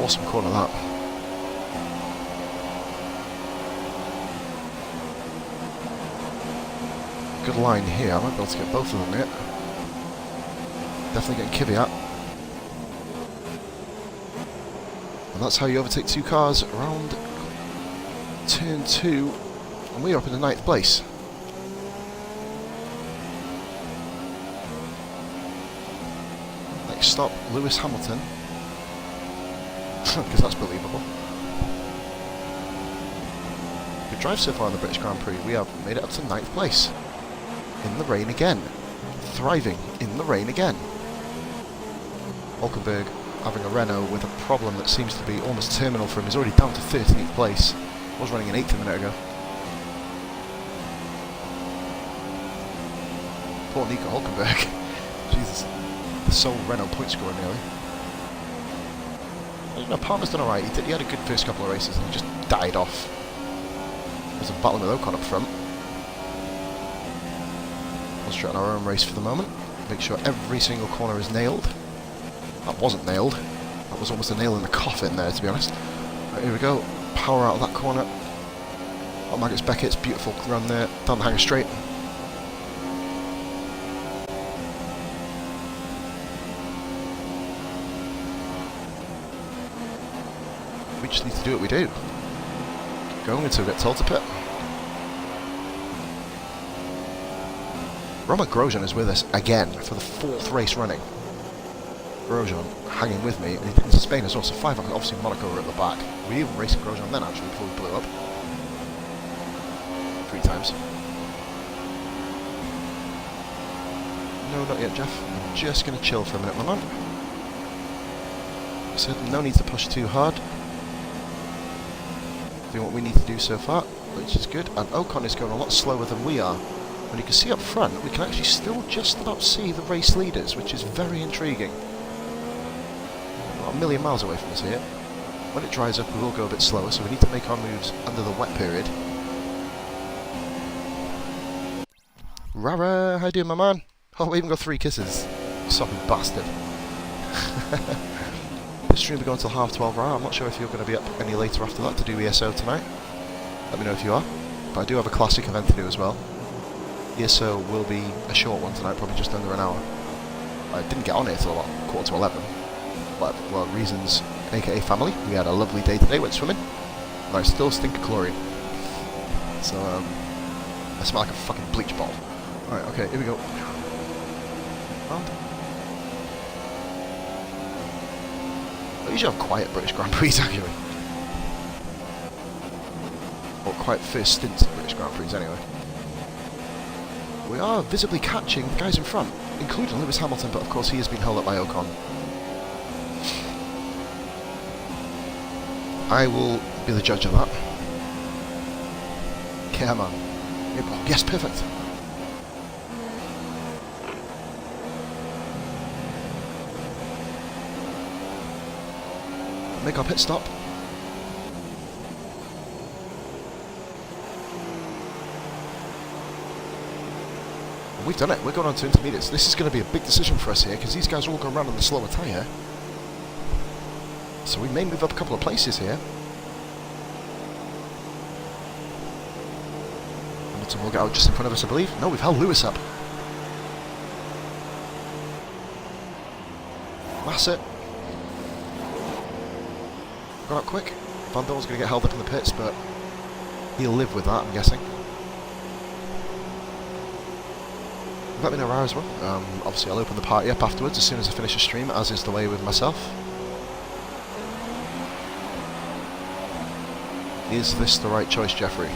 Awesome corner that. Good line here. I might be able to get both of them here. Definitely getting Kvyat. And that's how you overtake 2 cars around turn 2. And we are up in the 9th place. Stop Lewis Hamilton, because that's believable. Good drive so far in the British Grand Prix. We have made it up to 9th place. In the rain again. Thriving in the rain again. Hulkenberg having a Renault with a problem that seems to be almost terminal for him. He's already down to 13th place. Was running in 8th a minute ago. Poor Nico Hulkenberg. Jesus. The sole Renault point scorer nearly. You know, Palmer's done alright. He had a good first couple of races and he just died off. There's a battle with Ocon up front. Concentrate on our own race for the moment. Make sure every single corner is nailed. That wasn't nailed. That was almost a nail in the coffin there, to be honest. Right, here we go. Power out of that corner. Oh, Marcus Beckett's beautiful run there. Down the hanger straight. we just need to do what we do. Keep going until we get told to pit. Roman Grosjean is with us again for the 4th race running. Grosjean hanging with me, and he did in Spain as well, so 5 obviously Monaco were at the back. We even raced Grosjean then actually before we blew up. 3 times. No, not yet, Jeff. I'm just going to chill for a minute, my man. So no need to push too hard. Doing what we need to do so far, which is good. And Ocon is going a lot slower than we are. And you can see up front, we can actually still just about see the race leaders, which is very intriguing. About a million miles away from us here. When it dries up, we will go a bit slower, so we need to make our moves under the wet period. Rara, how you doing, my man? Oh, we even got 3 kisses. Soppy bastard. The stream will go until 12:30. Rara, I'm not sure if you're going to be up any later after that to do ESO tonight. Let me know if you are. But I do have a classic event to do as well. ESO will be a short one tonight, probably just under an hour. I didn't get on it until about 11:15. But, well, reasons, aka family. We had a lovely day today, went swimming. And I still stink of chlorine. So, I smell like a fucking bleach bottle. Alright, okay, here we go. Round. I usually have quiet British Grand Prix, actually. Or quite first stints of British Grand Prix, anyway. We are visibly catching the guys in front, including Lewis Hamilton, but of course he has been held up by Ocon. I will be the judge of that. Yeah, man. Yes, perfect. Make our pit stop. We've done it. We're going on to intermediates. This is going to be a big decision for us here because these guys are all going around on the slower tyre. So we may move up a couple of places here. Hamilton will get out just in front of us, I believe. No, we've held Lewis up. That's it. Got out quick. Van Dorn's going to get held up in the pits, but he'll live with that, I'm guessing. Let me know where as well. Obviously I'll open the party up afterwards as soon as I finish the stream, as is the way with myself. Is this the right choice, Jeffrey?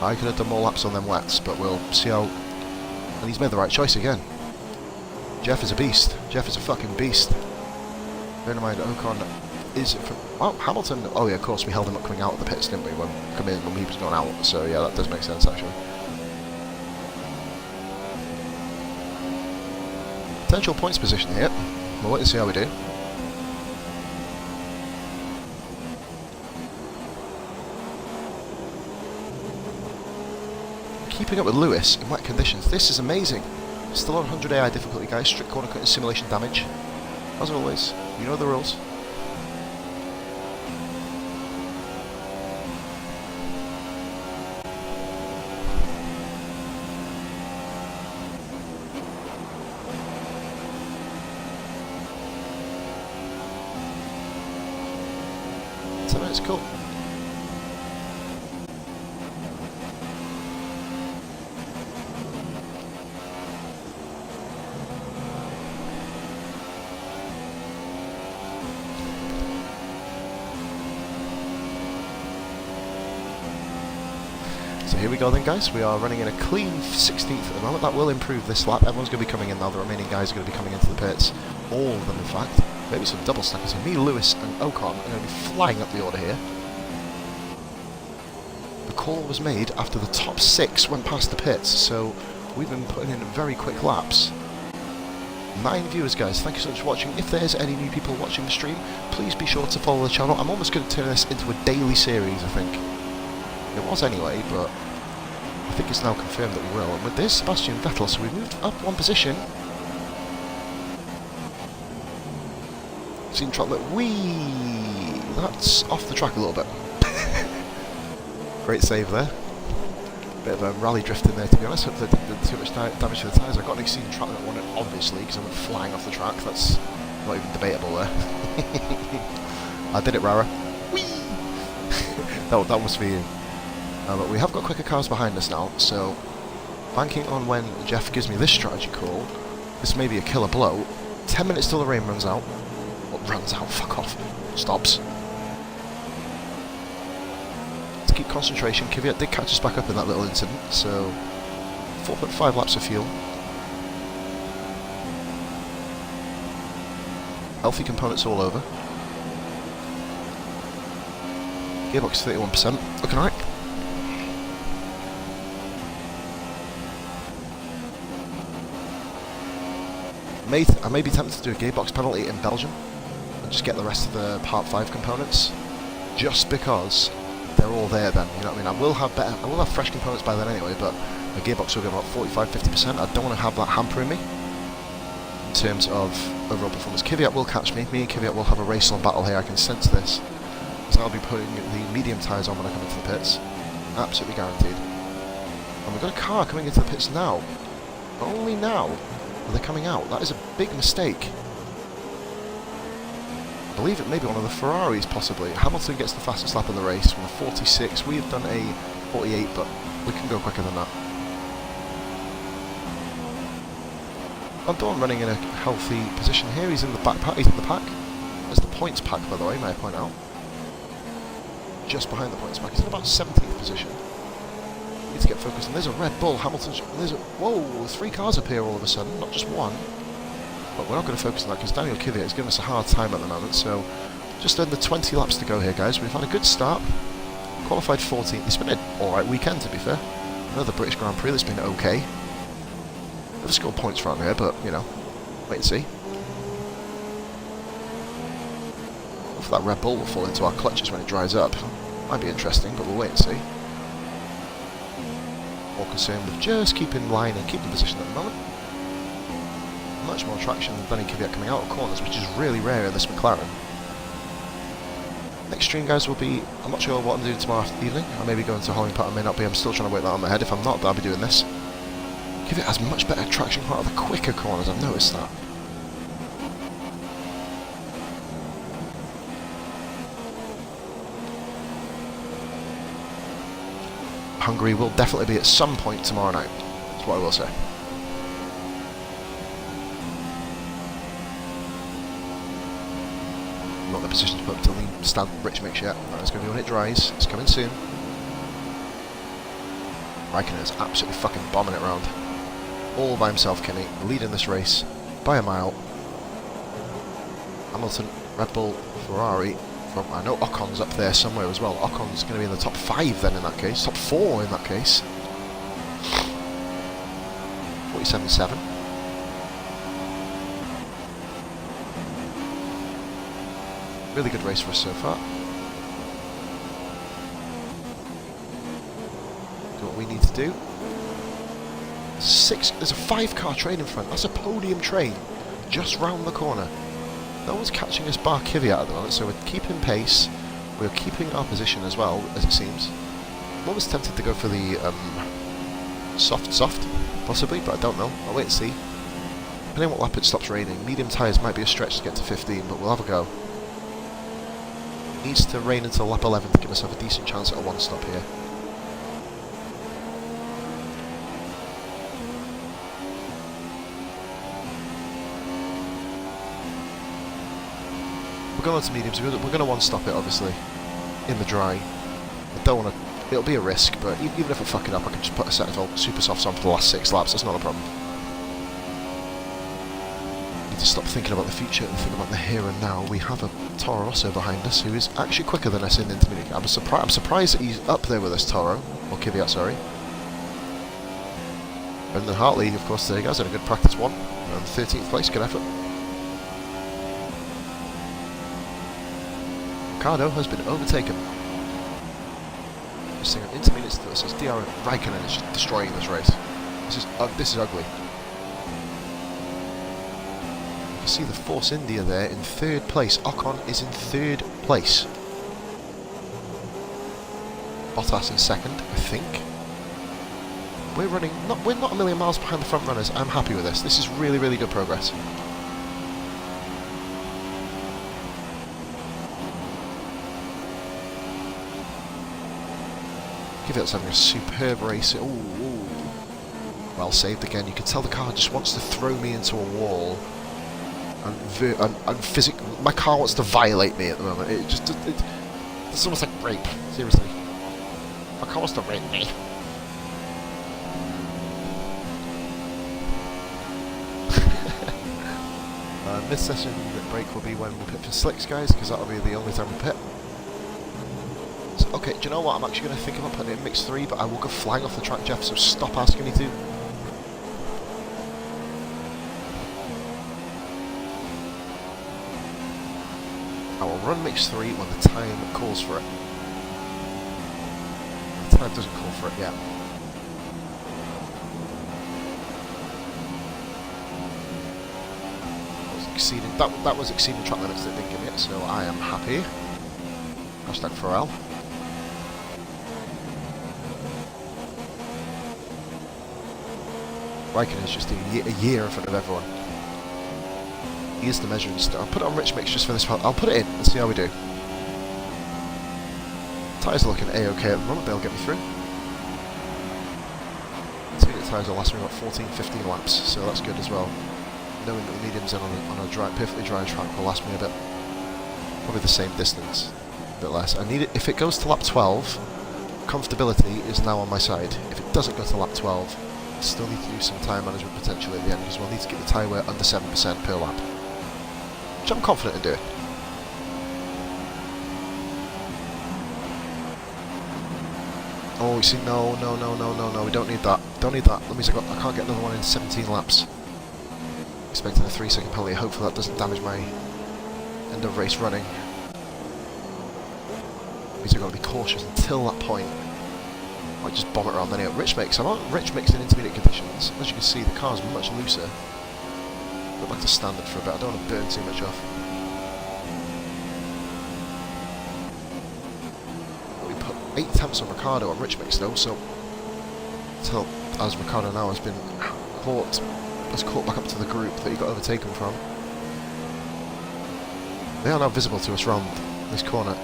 I could have done more laps on them wets, but we'll see how... And he's made the right choice again. Jeff is a beast. Jeff is a fucking beast. Bear in mind, Ocon is... Wow, Hamilton... Oh yeah, of course, we held him up coming out of the pits, didn't we, when he was going out. So yeah, that does make sense, actually. Potential points position here. We'll wait and see how we do. Keeping up with Lewis in wet conditions. This is amazing. Still on 100 AI difficulty, guys. Strict corner cutting simulation damage. As always, you know the rules. It's cool. So here we go then, guys. We are running in a clean 16th at the moment. That will improve this lap. Everyone's going to be coming in now. The remaining guys are going to be coming into the pits. All of them, in fact. Maybe some double stackers. So me, Lewis and Ocon are going to be flying up the order here. The call was made after the top 6 went past the pits, so we've been putting in very quick laps. 9 viewers, guys. Thank you so much for watching. If there's any new people watching the stream, please be sure to follow the channel. I'm almost going to turn this into a daily series, I think. It was anyway, but I think it's now confirmed that we will. And with this, Sebastian Vettel, so we've moved up 1 position. Seen Trotlet, whee! That's off the track a little bit. Great save there. Bit of a rally drift in there, to be honest. Hope they didn't do too much damage to the tyres. I got an exceeding Trotlet that won it, obviously, because I went flying off the track. That's not even debatable there. I did it, Rara. Whee! That was for you. But we have got quicker cars behind us now, so banking on when Jeff gives me this strategy call, this may be a killer blow. 10 minutes till the rain runs out. Well, runs out, fuck off. Stops. To keep concentration, Kvyat did catch us back up in that little incident, so 4.5 laps of fuel. Healthy components all over. Gearbox 31%, looking alright. I may be tempted to do a gearbox penalty in Belgium and just get the rest of the Part 5 components, just because they're all there then, you know what I mean? I will have fresh components by then anyway, but the gearbox will be about 45-50%. I don't want to have that hampering me in terms of overall performance. Kvyat will catch me. Me and Kvyat will have a race on battle here, I can sense this. So I'll be putting the medium tyres on when I come into the pits. Absolutely guaranteed. And we've got a car coming into the pits now. Only now are they coming out. That is a big mistake. I believe it may be one of the Ferraris, possibly. Hamilton gets the fastest lap of the race from a 46. We have done a 48, but we can go quicker than that. Antoine running in a healthy position here. He's in the back pack. He's in the pack. There's the points pack, by the way, may I point out. Just behind the points pack. He's in about 17th position. Need to get focused. And there's a Red Bull. Hamilton's. Whoa! 3 cars appear all of a sudden, not just one. But we're not going to focus on that because Daniel Kvyat is giving us a hard time at the moment. So just under 20 laps to go here, guys. We've had a good start. Qualified 14th. It's been an alright weekend, to be fair. Another British Grand Prix that's been okay. Never scored points from here, but you know, wait and see. Hopefully that Red Bull will fall into our clutches when it dries up. Might be interesting, but we'll wait and see. More concerned with just keeping line and keeping position at the moment. Much more traction than Danny Kvyat coming out of corners, which is really rare in this McLaren. Next stream, guys, will be, I'm not sure what I'm doing tomorrow evening. I may be going to Hollingpot, I may not be. I'm still trying to work that on my head. If I'm not, I'll be doing this. Kvyat has much better traction out of the quicker corners, I've noticed that. Hungary will definitely be at some point tomorrow night. That's what I will say. I'm not in a position to put up to the stand rich mix yet. It's going to be when it dries. It's coming soon. Raikkonen is absolutely fucking bombing it around. All by himself, Kenny, leading this race by a mile. Hamilton, Red Bull, Ferrari. I know Ocon's up there somewhere as well. Ocon's going to be in the top 5 then in that case. Top 4 in that case. 47.7. Really good race for us so far. Do what we need to do. There's a 5-car train in front. That's a podium train just round the corner. No one's catching us bar Kvyat at the moment, so we're keeping pace. We're keeping our position as well, as it seems. I'm almost tempted to go for the soft, possibly, but I don't know. I'll wait and see. Depending on what lap it stops raining, medium tyres might be a stretch to get to 15, but we'll have a go. It needs to rain until lap 11 to give us a decent chance at a one-stop here. We're going on to mediums. We're going to one-stop it, obviously, in the dry. I don't want to. It'll be a risk, but even if I fuck it up, I can just put a set of super softs on for the last 6 laps. That's not a problem. Need to stop thinking about the future and think about the here and now. We have a Toro Rosso behind us who is actually quicker than us in intermediate. I'm surprised that he's up there with us, Toro, or Kvyat, sorry. Brendan Hartley, of course, there you guys, had a good practice one. 13th place, good effort. Ricardo has been overtaken. This thing on intermediate still says DR Raikkonen is just destroying this race. This is ugly. You can see the Force India there in 3rd place. Ocon is in 3rd place. Bottas in 2nd, I think. We're not a million miles behind the front runners. I'm happy with this. This is really, really good progress. Kvyat's having a superb race. Ooh. Well saved again. You can tell the car just wants to throw me into a wall. And physically, my car wants to violate me at the moment. It's almost like rape. Seriously. My car wants to rape me. Mid-session break will be when we pit for slicks, guys, because that'll be the only time we pit. So, okay, do you know what? I'm actually going to think about putting it in mix 3, but I will go flying off the track, Jeff, so stop asking me to. I will run mix 3 when the time calls for it. The time doesn't call for it yet. That was exceeding track limits that didn't give me it, so I am happy. Hashtag Pharrell. Raikkonen is just a year in front of everyone. He is the measuring stick. I'll put it on rich mix just for this part. I'll put it in and see how we do. Tyres are looking A-okay at the moment, they'll get me through. The tyres will last me about 14-15 laps, so that's good as well. Knowing that the mediums on a perfectly dry track will last me a bit, probably the same distance, a bit less. I need it, if it goes to lap 12, comfortability is now on my side. If it doesn't go to lap 12, I still need to do some time management potentially at the end, because we'll need to get the tyre wear under 7% per lap, which I'm confident in doing. Oh, you see, no, we don't need that. Don't need that. That means I can't get another one in 17 laps. Expecting a 3-second penalty. Hopefully that doesn't damage my end of race running. Means I've got to be cautious until that point. I might just bomb it around anyway. Rich mix. I'm on rich mix in intermediate conditions. As you can see, the car's much looser. Go back to standard for a bit. I don't want to burn too much off. We put 8 tenths on Ricciardo on rich mix though, so until as Ricciardo now has been caught back up to the group that he got overtaken from. They are now visible to us round this corner.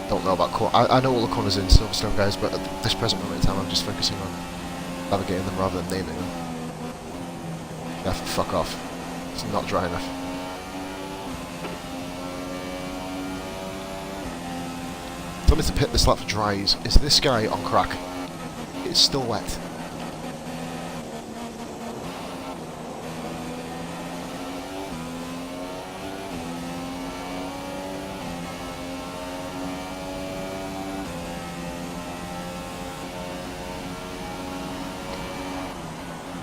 Don't know about corner. I know all the corners in Silverstone, guys, but at this present moment in time I'm just focusing on navigating them rather than naming them. Yeah, fuck off. It's not dry enough. Tell me to pit this lap for dries. Is this guy on crack? It's still wet.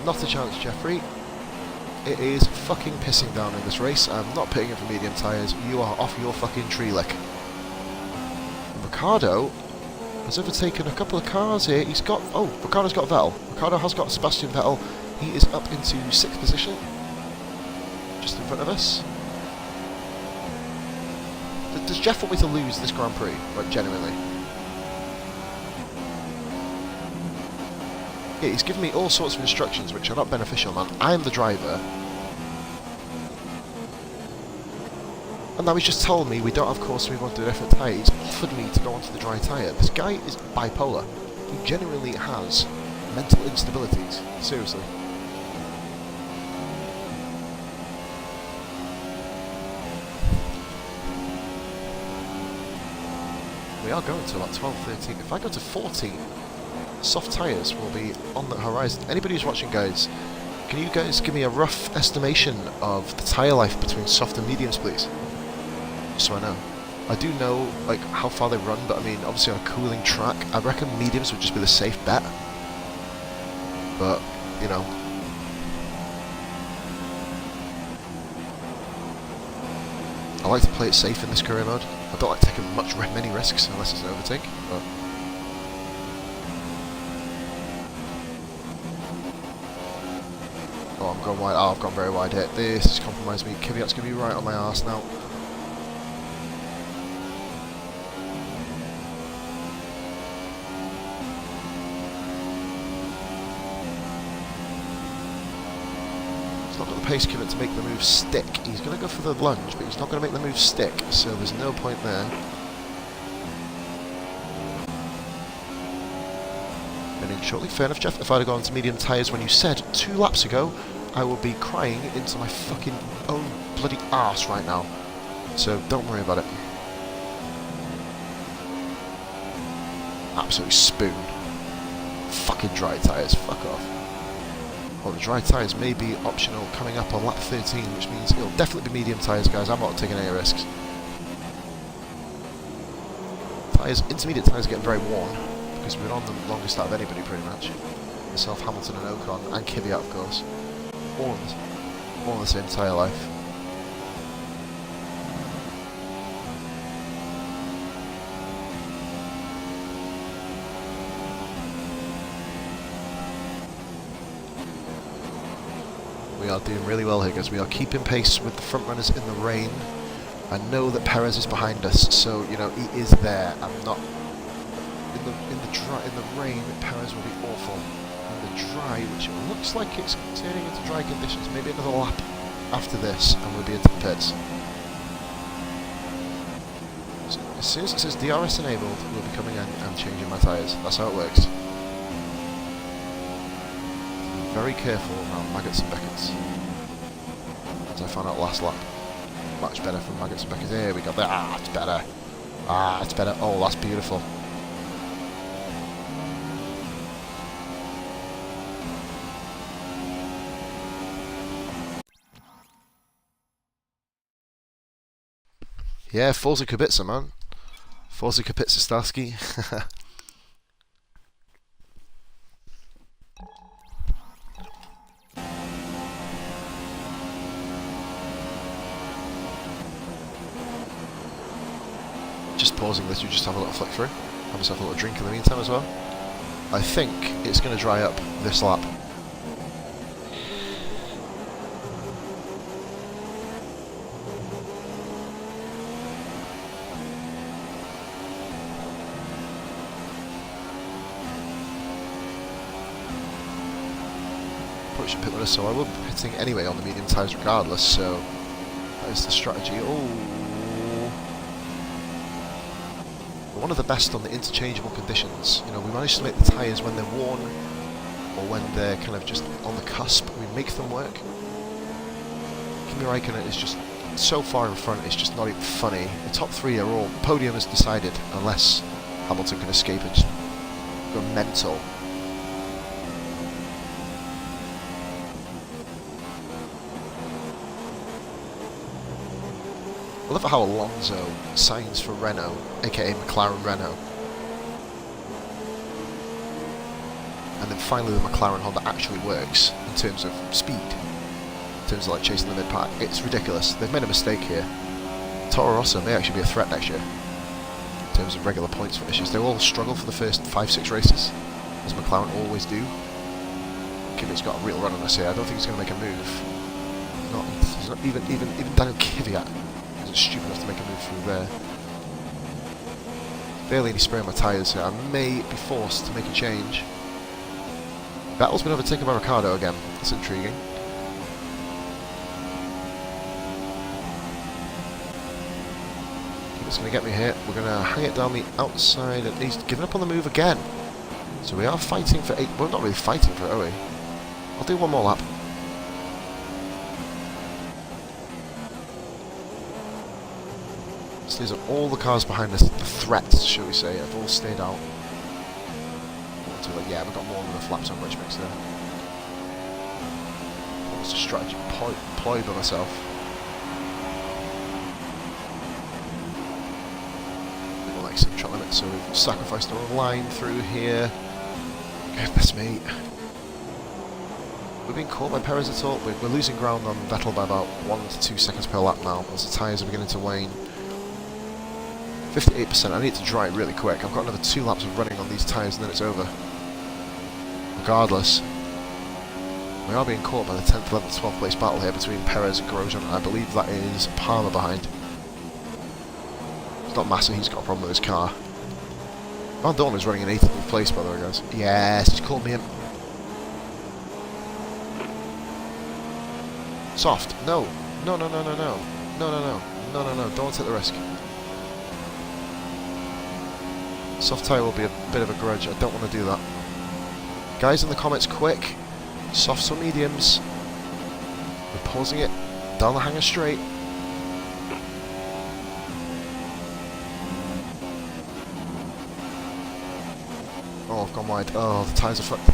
Not a chance, Jeffrey. It is fucking pissing down in this race. I'm not pitting it for medium tyres. You are off your fucking tree lick. Ricciardo has overtaken a couple of cars here. He's got... Oh, Ricciardo's got Vettel. Ricciardo has got Sebastian Vettel. He is up into 6th position. Just in front of us. Does Jeff want me to lose this Grand Prix? Like, genuinely? Yeah, he's given me all sorts of instructions which are not beneficial, man. I'm the driver. And now he's just told me we don't have course, we want to do a different tyre. He's offered me to go onto the dry tyre. This guy is bipolar. He genuinely has mental instabilities. Seriously. We are going to about 12, 13. If I go to 14, soft tyres will be on the horizon. Anybody who's watching, guys, can you guys give me a rough estimation of the tyre life between soft and mediums, please? So I know. I do know like how far they run, but I mean, obviously on a cooling track, I reckon mediums would just be the safe bet. But, you know. I like to play it safe in this career mode. I don't like taking many risks unless it's an overtake, but... Oh, I'm going wide. Oh, I've gone very wide here. This has compromised me. Kvyat's going to be right on my arse now. He's not got the pace Kvyat to make the move stick. He's going to go for the lunge, but he's not going to make the move stick, so there's no point there. And in shortly, fair enough, Jeff. If I'd have gone to medium tyres when you said 2 laps ago, I would be crying into my fucking own bloody arse right now. So don't worry about it. Absolutely spoon. Fucking dry tyres, fuck off. Well, the dry tyres may be optional coming up on lap 13, which means it'll definitely be medium tyres, guys. I'm not taking any risks. Tyres, intermediate tyres are getting very worn, because we've been on them longest out of anybody, pretty much. Myself, Hamilton and Ocon, and Kvyat, of course. All in the same tyre life. We are doing really well here, guys. We are keeping pace with the front runners in the rain. I know that Perez is behind us, so you know he is there. I'm not in the rain. Perez will be awful. In the dry, which it looks like it's turning into dry conditions. Maybe another lap after this, and we'll be into the pits. So as soon as it says DRS enabled, we'll be coming in and changing my tyres. That's how it works. Very careful around maggots and beckets, as I found out last lap. Much better from maggots and beckets. There we go. There. Ah, it's better. Ah, it's better. Oh, that's beautiful. Yeah, Forza Kubica, man. Forza Kubica Starsky. Just pausing this, you just have a little flick through. Have yourself a little drink in the meantime as well. I think it's going to dry up this lap. Probably should pit with us, so I will be pitting anyway on the medium tyres regardless, so that is the strategy. Oh. One of the best on the interchangeable conditions. You know, we manage to make the tyres when they're worn or when they're kind of just on the cusp. We make them work. Kimi Raikkonen is just so far in front, it's just not even funny. The top 3 are all podium is decided unless Hamilton can escape and just go mental. I love how Alonso signs for Renault, aka McLaren Renault. And then finally the McLaren Honda actually works in terms of speed, in terms of like chasing the mid-pack. It's ridiculous. They've made a mistake here. Toro Rosso may actually be a threat next year in terms of regular points finishes. They will struggle for the first 5-6 races, as McLaren always do. Kvyat's got a real run on us here. I don't think he's going to make a move. He's not even Daniel Kvyat. Stupid enough to make a move through there. Barely any spray on my tyres here. I may be forced to make a change. Vettel's been overtaken by Ricciardo again. That's intriguing. It's going to get me here. We're going to hang it down the outside, and he's given up on the move again. So we are fighting for 8. Well, not really fighting for it, are we? I'll do one more lap. So these are all the cars behind us, the threats, shall we say, have all stayed out. Yeah, we've got more than enough laps on Rich Mix there. What's a strategy ploy by myself? We've got like some track limits, so we've sacrificed our line through here. Goodness me. We've been caught by Perez at all. We're losing ground on Vettel by about 1 to 2 seconds per lap now, as the tyres are beginning to wane. 58%, I need to dry it really quick. I've got another 2 laps of running on these tyres and then it's over. Regardless, we are being caught by the 10th, 11th, 12th place battle here between Perez and Grosjean. I believe that is Palmer behind. It's not Massa, he's got a problem with his car. Van Dorn is running in 18th place, by the way, guys. Yes, he's called me in. Soft. No. No, no, no, no, no. No, no, no. No, no, no. Don't take the risk. Soft tyre will be a bit of a grudge. I don't want to do that. Guys in the comments, quick. Softs or mediums? We're pausing it down the hanger straight. Oh, I've gone wide. Oh, the tyres are fucked.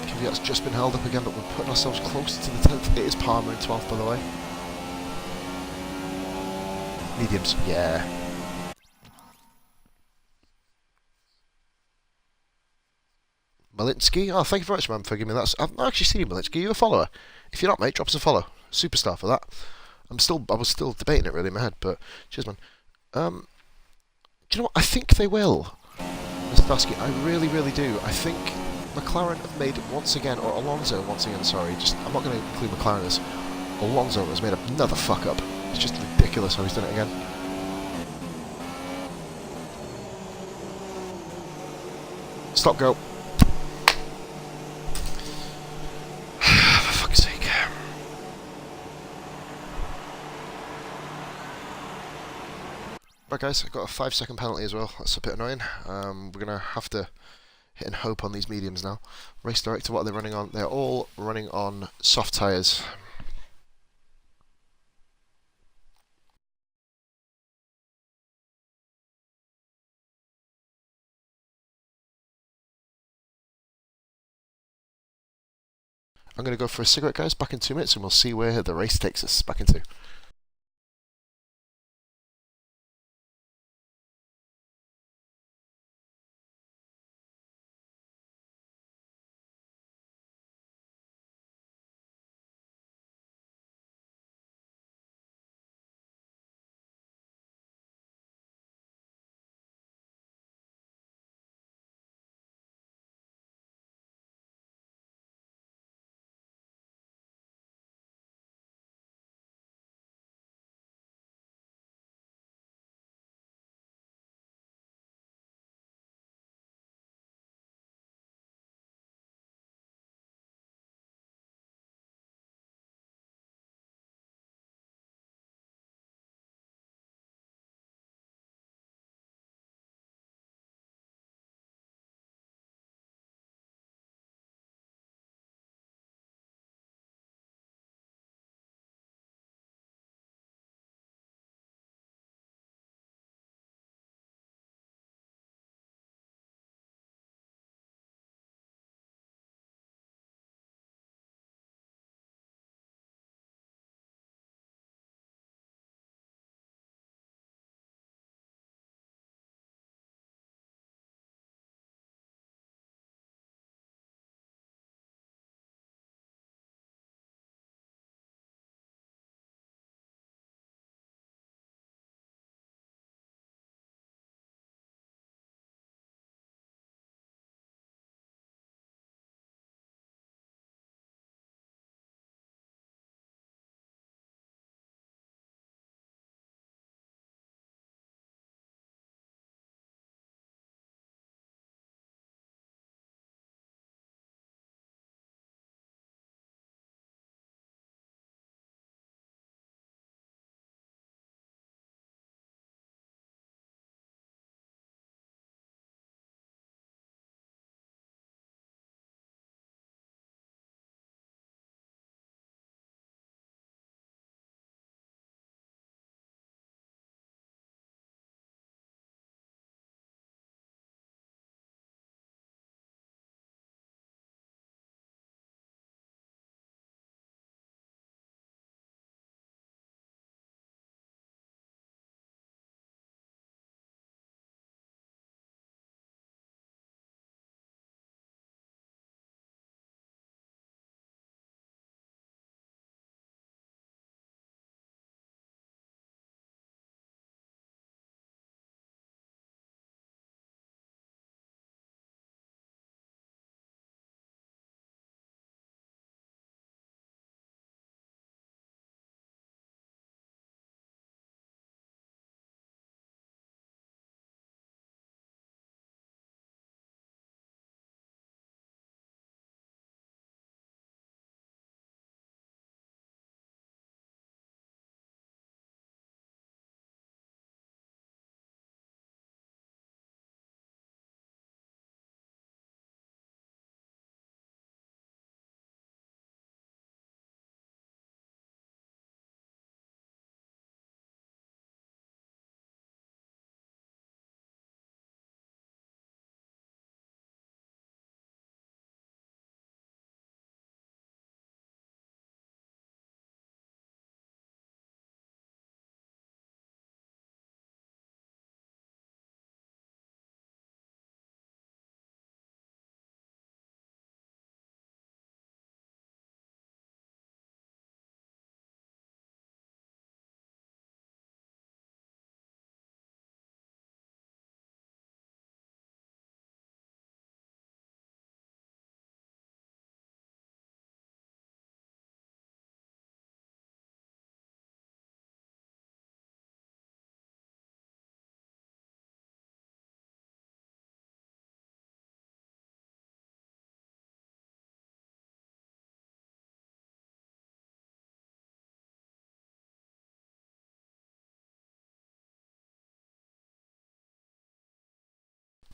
Kvyat's just been held up again, but we're putting ourselves closer to the 10th. It is Palmer in 12th, by the way. Mediums, yeah. Malinsky, oh, thank you very much, man, for giving me that. I've not actually seen you, Malinsky. Are you a follower? If you're not, mate, drop us a follow. Superstar for that. I was still debating it really in my head, but cheers, man. Do you know what? I think they will, Mr. Dusky. I really, really do. I think McLaren have made once again, or Alonso once again, sorry. I'm not going to include McLaren as Alonso has made another fuck up. It's just ridiculous how he's done it again. Stop, go. For fuck's sake. Right guys, I've got a 5-second penalty as well. That's a bit annoying. We're going to have to hit and hope on these mediums now. Race director, what are they running on? They're all running on soft tyres. I'm going to go for a cigarette, guys, back in 2 minutes, and we'll see where the race takes us back into.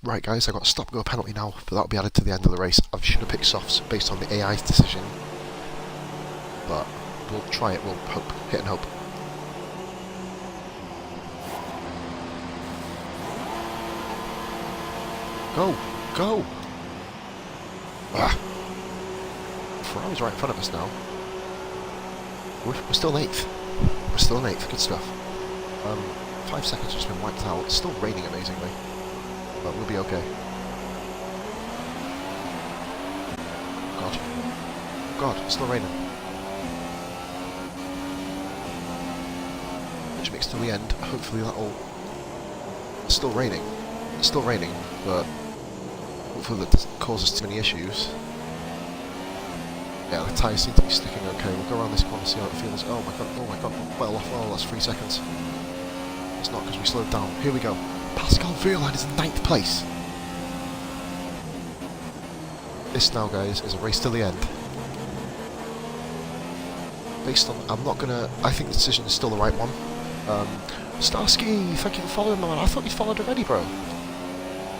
Right guys, I got a stop-go penalty now, but that'll be added to the end of the race. I should have picked softs based on the AI's decision, but we'll try it, we'll hope, hit and hope. Go! Go! Ah. Ferrari's right in front of us now. We're still in 8th. We're still in 8th, good stuff. 5 seconds just been wiped out. It's still raining amazingly, but we'll be okay. God. God, it's still raining. Which makes it to the end. Hopefully that'll... It's still raining. It's still raining, but hopefully that doesn't cause us too many issues. Yeah, the tyres seem to be sticking okay. We'll go around this corner, see how it feels. Oh my god, well off. Oh, that's 3 seconds. It's not because we slowed down. Here we go. Pascal Wehrlein is in 9th place. This now, guys, is a race to the end. Based on, I think the decision is still the right one. Starsky, thank you for following, my man. I thought you followed already, bro.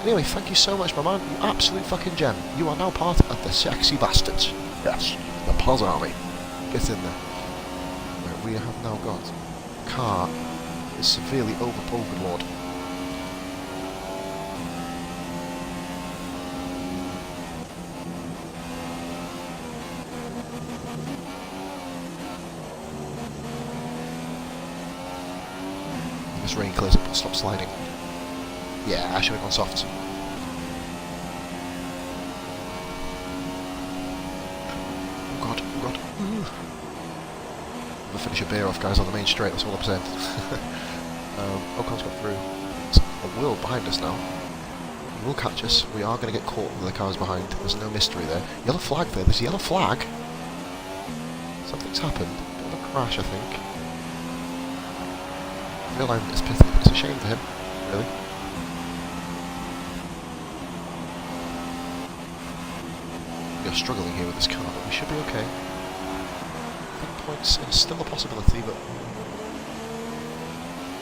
Anyway, thank you so much, my man. You absolute fucking gem. You are now part of the sexy bastards. Yes, the Paz Army. Get in there. Right, we have now got a car is severely over good lord. This rain clears up and stop sliding. Yeah, I should have gone soft. Oh god, oh god. We'll finish a beer off, guys, on the main straight, that's all I'm saying. Ocon's got through. It's a wheel behind us now. He will catch us. We are going to get caught with the cars behind. There's no mystery there. Yellow flag there. There's a yellow flag. Something's happened. Bit of a crash, I think. Wehrlein is pitted. It's a shame for him, really. We are struggling here with this car, but we should be okay. I think points is still a possibility, but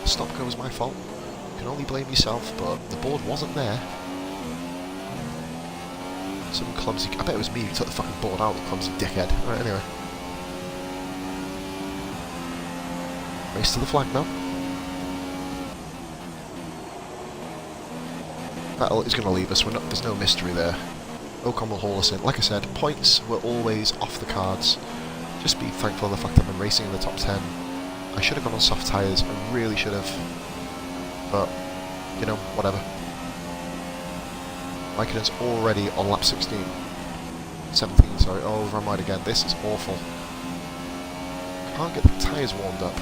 the stop go was my fault. You can only blame yourself, but the board wasn't there. Some clumsy... I bet it was me who took the fucking board out, the clumsy dickhead. Right, anyway. Race to the flag now. Vettel is going to leave us. There's no mystery there. Ocon will haul us in. Like I said, points were always off the cards. Just be thankful for the fact that I've been racing in the top 10. I should have gone on soft tyres. I really should have. But, you know, whatever. Raikkonen's already on lap 16. 17, sorry. Oh, over wide again. This is awful. Can't get the tyres warmed up.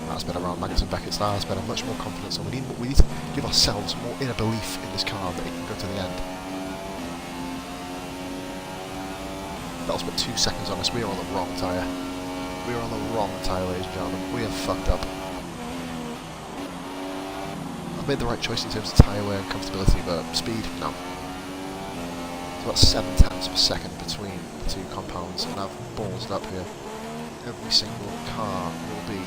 That's better around Magnussen, Beckett's. That's better. Much more confidence. And we need to give ourselves more inner belief in this car that it can go to the end. That'll spent 2 seconds on us. We are on the wrong tyre. We are on the wrong tyre, ladies and gentlemen. We have fucked up. I've made the right choice in terms of tyre wear and comfortability, but speed, no. It's about 7 tenths of a second between the two compounds, and I've ballsed up here. Every single car will be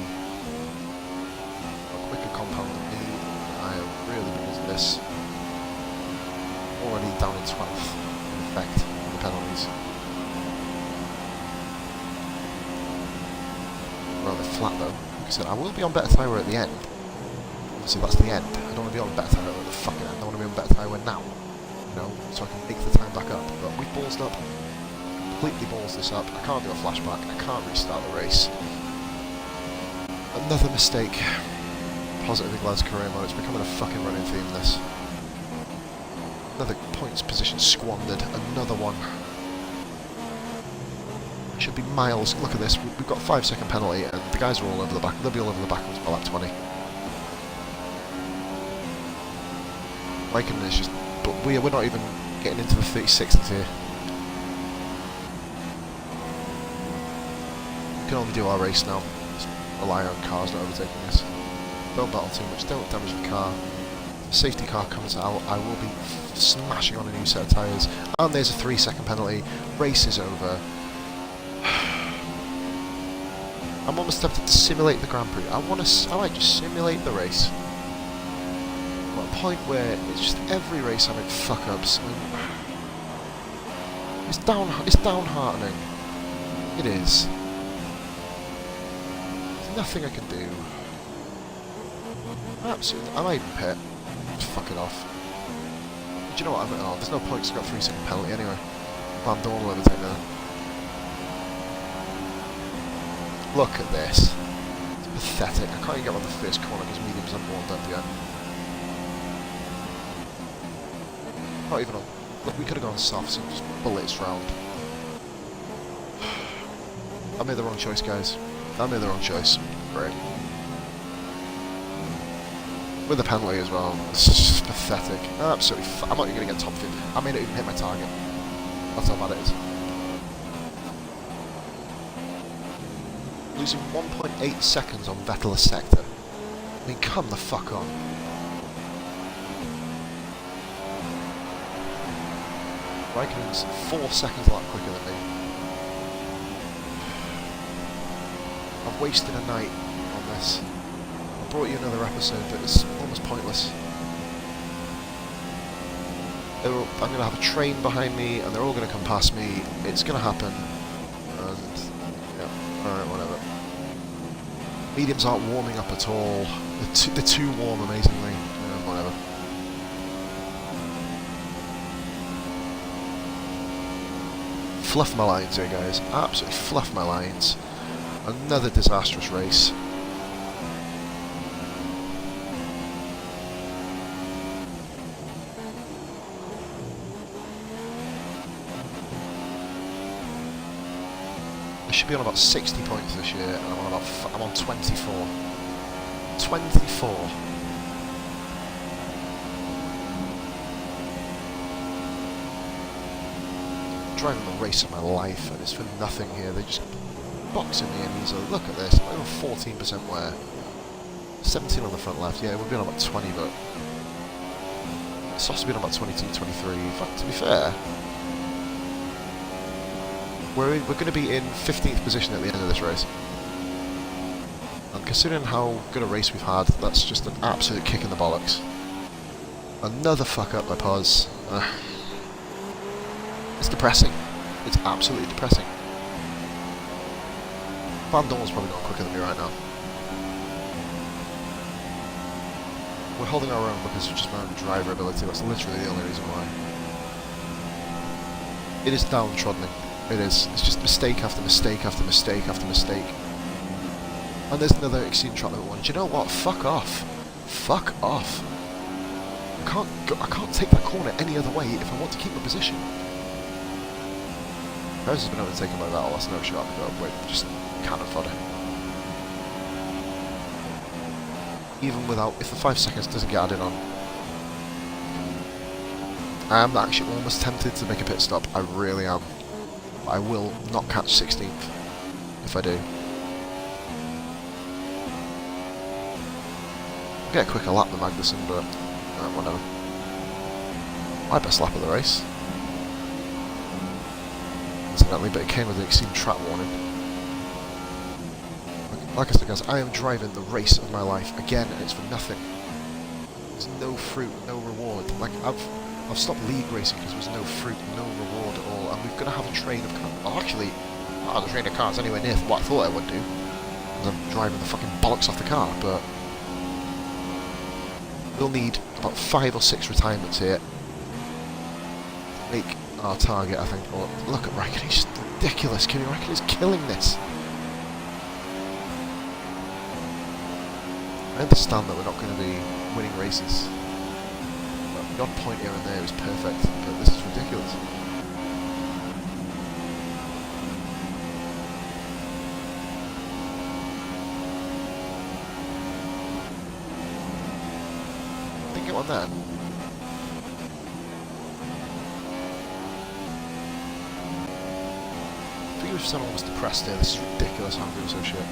a quicker compound than me. I am really losing this. Already down in 12th, in effect, on the penalties. Rather flat though. Like I said, I will be on better tyre at the end. Obviously that's the end. I don't want to be on better tyre at the fucking end. I want to be on better tyre now. You know, so I can make the time back up. But we've ballsed up. Completely balls this up. I can't do a flashback. I can't restart the race. Another mistake. Positive in Glad's career mode. It's becoming a fucking running theme, this. Another points position squandered. Another one. Should be miles. Look at this. We've got a 5-second penalty, and the guys are all over the back. They'll be all over the backwards by lap 20. Raikkonen is just. But we're not even getting into the 36s here. We can only do our race now. Just rely on cars not overtaking us. Don't battle too much. Don't damage the car. If the safety car comes out, I will be smashing on a new set of tyres. And there's a 3-second penalty. Race is over. I'm almost tempted to simulate the Grand Prix. I might just simulate the race. At a point where it's just every race I make fuck-ups. It's downheartening. It is. There's nothing I can do. Absolutely. I might even pit. Just fuck it off. Do you know what? Oh, there's no point 'cause I've got a 3-second penalty anyway. Van Dorn will overtake now. Look at this. It's pathetic. I can't even get on the first corner because mediums aren't warmed up yet. Not even on. Look, we could have gone softs and just bullets round. I made the wrong choice, guys. I made the wrong choice. Great. With the penalty as well. It's just pathetic. Absolutely. I'm not even going to get top 50. I may not even hit my target. That's how bad it is. Losing 1.8 seconds on Vettel's sector. I mean, come the fuck on. Raikkonen's 4 seconds a lot quicker than me. I've wasted a night on this. I brought you another episode, but it's almost pointless. I'm going to have a train behind me, and they're all going to come past me. It's going to happen. And, yeah, alright, whatever. Mediums aren't warming up at all. They're too warm, amazingly. Whatever. Fluff my lines here, guys. Absolutely fluff my lines. Another disastrous race. I should be on about 60 points this year, and I'm on 24. 24. Driving the race of my life, and it's for nothing here. They're just boxing me in easily. Look at this. I'm on 14% wear. 17 on the front left. Yeah, we've been on about 20, but Soft's been on about 22, 23. In fact, to be fair, we're going to be in 15th position at the end of this race. And considering how good a race we've had, that's just an absolute kick in the bollocks. Another fuck up by Paz. It's depressing. It's absolutely depressing. Van Dorn's probably going quicker than me right now. We're holding our own because of just my own driver ability. That's literally the only reason why. It is downtrodden. It is. It's just mistake after mistake after mistake after mistake. And there's another extreme track limit one. Do you know what? Fuck off. Fuck off. I can't take that corner any other way if I want to keep my position. Perez has been overtaken by Vettel. That's no shot. But just can't afford it. Even without, if the 5 seconds doesn't get added on, I am actually almost tempted to make a pit stop. I really am. I will not catch 16th if I do. I'll get a quicker lap than Magnussen, but whatever. My best lap of the race, incidentally, but it came with an extreme track warning. Like I said, guys, I am driving the race of my life again, and it's for nothing. There's no fruit, no reward. Like I've stopped league racing because there was no fruit, no reward at all, and we're going to have a train of cars. Well, actually, the train of cars anywhere near what I thought I would do, because I'm driving the fucking bollocks off the car, but we'll need about 5 or 6 retirements here to make our target, I think. Oh, look at Raikkonen, he's just ridiculous. Kimi Raikkonen is killing this. I understand that we're not going to be winning races. The odd point here and there is perfect, but this is ridiculous. Didn't get one there. I think we've sound almost depressed here. This is ridiculous how I'm doing so shit.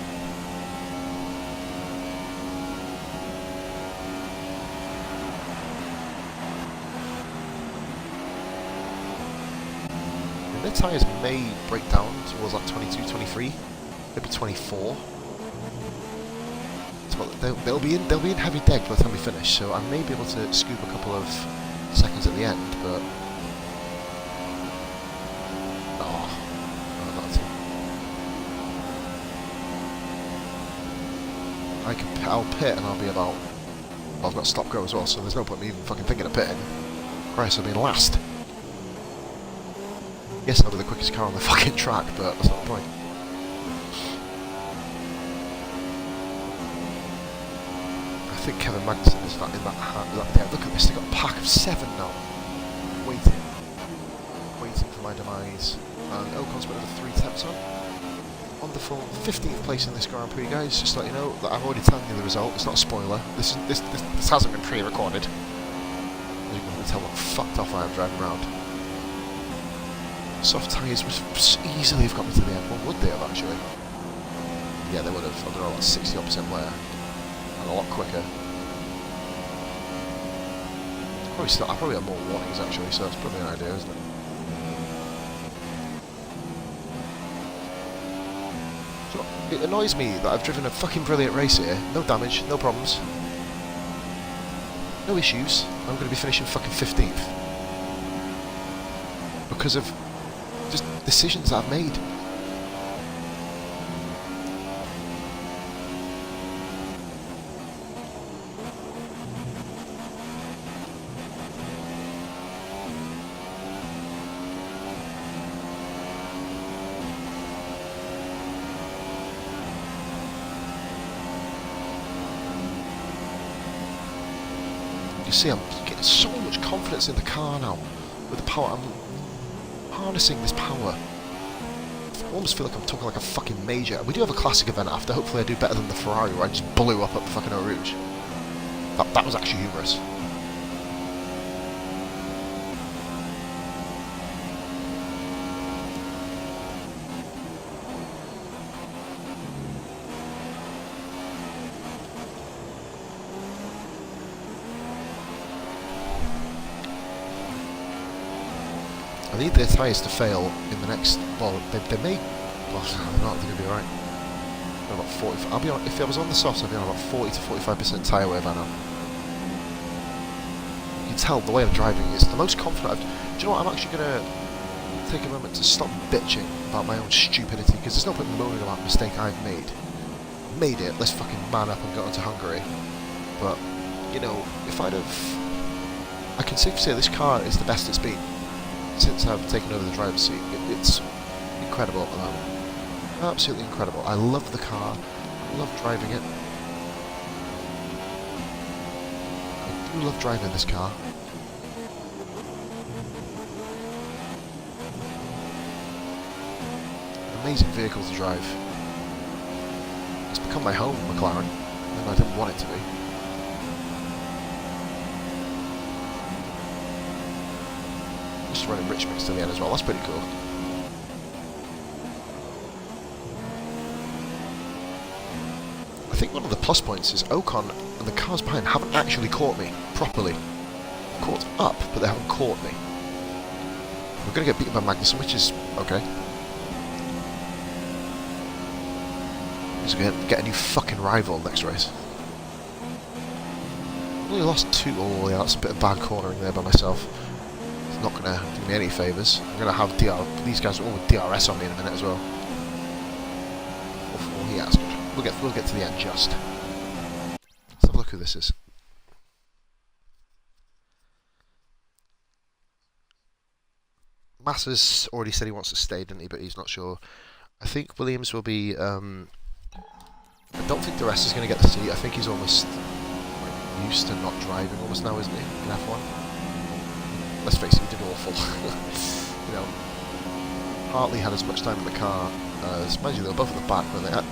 Their tyres may break down towards like 22, 23, maybe 24. but they'll be in heavy deck by the time we finish, so I may be able to scoop a couple of seconds at the end, but I'll pit and I'll be about. Well, I've got stop go as well, so there's no point in me even fucking thinking of pitting. Christ, I'll be last. Yes, I'll be the quickest car on the fucking track, but that's not the point. I think Kevin Magnussen is in that hand. Yeah, look at this, they've got a pack of 7 now. Waiting for my demise. And Ocon's put another 3 temps on. Wonderful 15th place in this Grand Prix, guys. Just to let you know that I've already told you the result. It's not a spoiler. This hasn't been pre-recorded. As you can tell what fucked off I am driving around. Soft tyres would easily have got me to the end. Well, would they have actually? Yeah, they would have. I don't know, like 60% wear. And a lot quicker. I probably have more warnings actually, so that's probably an idea, isn't it? So it annoys me that I've driven a fucking brilliant race here. No damage, no problems. No issues. I'm going to be finishing fucking 15th. Because of just decisions I've made. You see, I'm getting so much confidence in the car now. With the power, I'm harnessing this power. I almost feel like I'm talking like a fucking major. We do have a classic event after. Hopefully I do better than the Ferrari where I just blew up at the fucking Eau Rouge. That was actually humorous. I need their tyres to fail in the next. Well, they may. Well, they're not. They're going to be right. About 40. I'll be on. If I was on the softs, I'd be on about 40 to 45% tyre wear by now. You can tell the way I'm driving is the most confident. Do you know what? I'm actually going to take a moment to stop bitching about my own stupidity, because there's no point moaning about a mistake I've made. Made it. Let's fucking man up and go into Hungary. But you know, if I'd have, I can safely say this car is the best it's been since I've taken over the driver's seat. It's incredible at the moment. Absolutely incredible. I love the car. I love driving it. I do love driving this car. An amazing vehicle to drive. It's become my home, McLaren, and I didn't want it to be. Just running rich mix to the end as well. That's pretty cool. I think one of the plus points is Ocon and the cars behind haven't actually caught me properly. Caught up, but they haven't caught me. We're going to get beaten by Magnussen, which is okay. He's going to get a new fucking rival next race. Only lost 2. Oh yeah, that's a bit of bad cornering there by myself. Not going to do me any favours. I'm going to have these guys all with DRS on me in a minute as well. Oh, yeah, that's good. We'll get to the end just. Let's have a look who this is. Massa's already said he wants to stay, didn't he? But he's not sure. I think Williams will be. I don't think the rest is going to get the seat. I think he's almost used to not driving almost now, isn't he? In F1. Let's face it, he did awful. You know, Hartley had as much time in the car as, mind you, they were both at the back, but they had.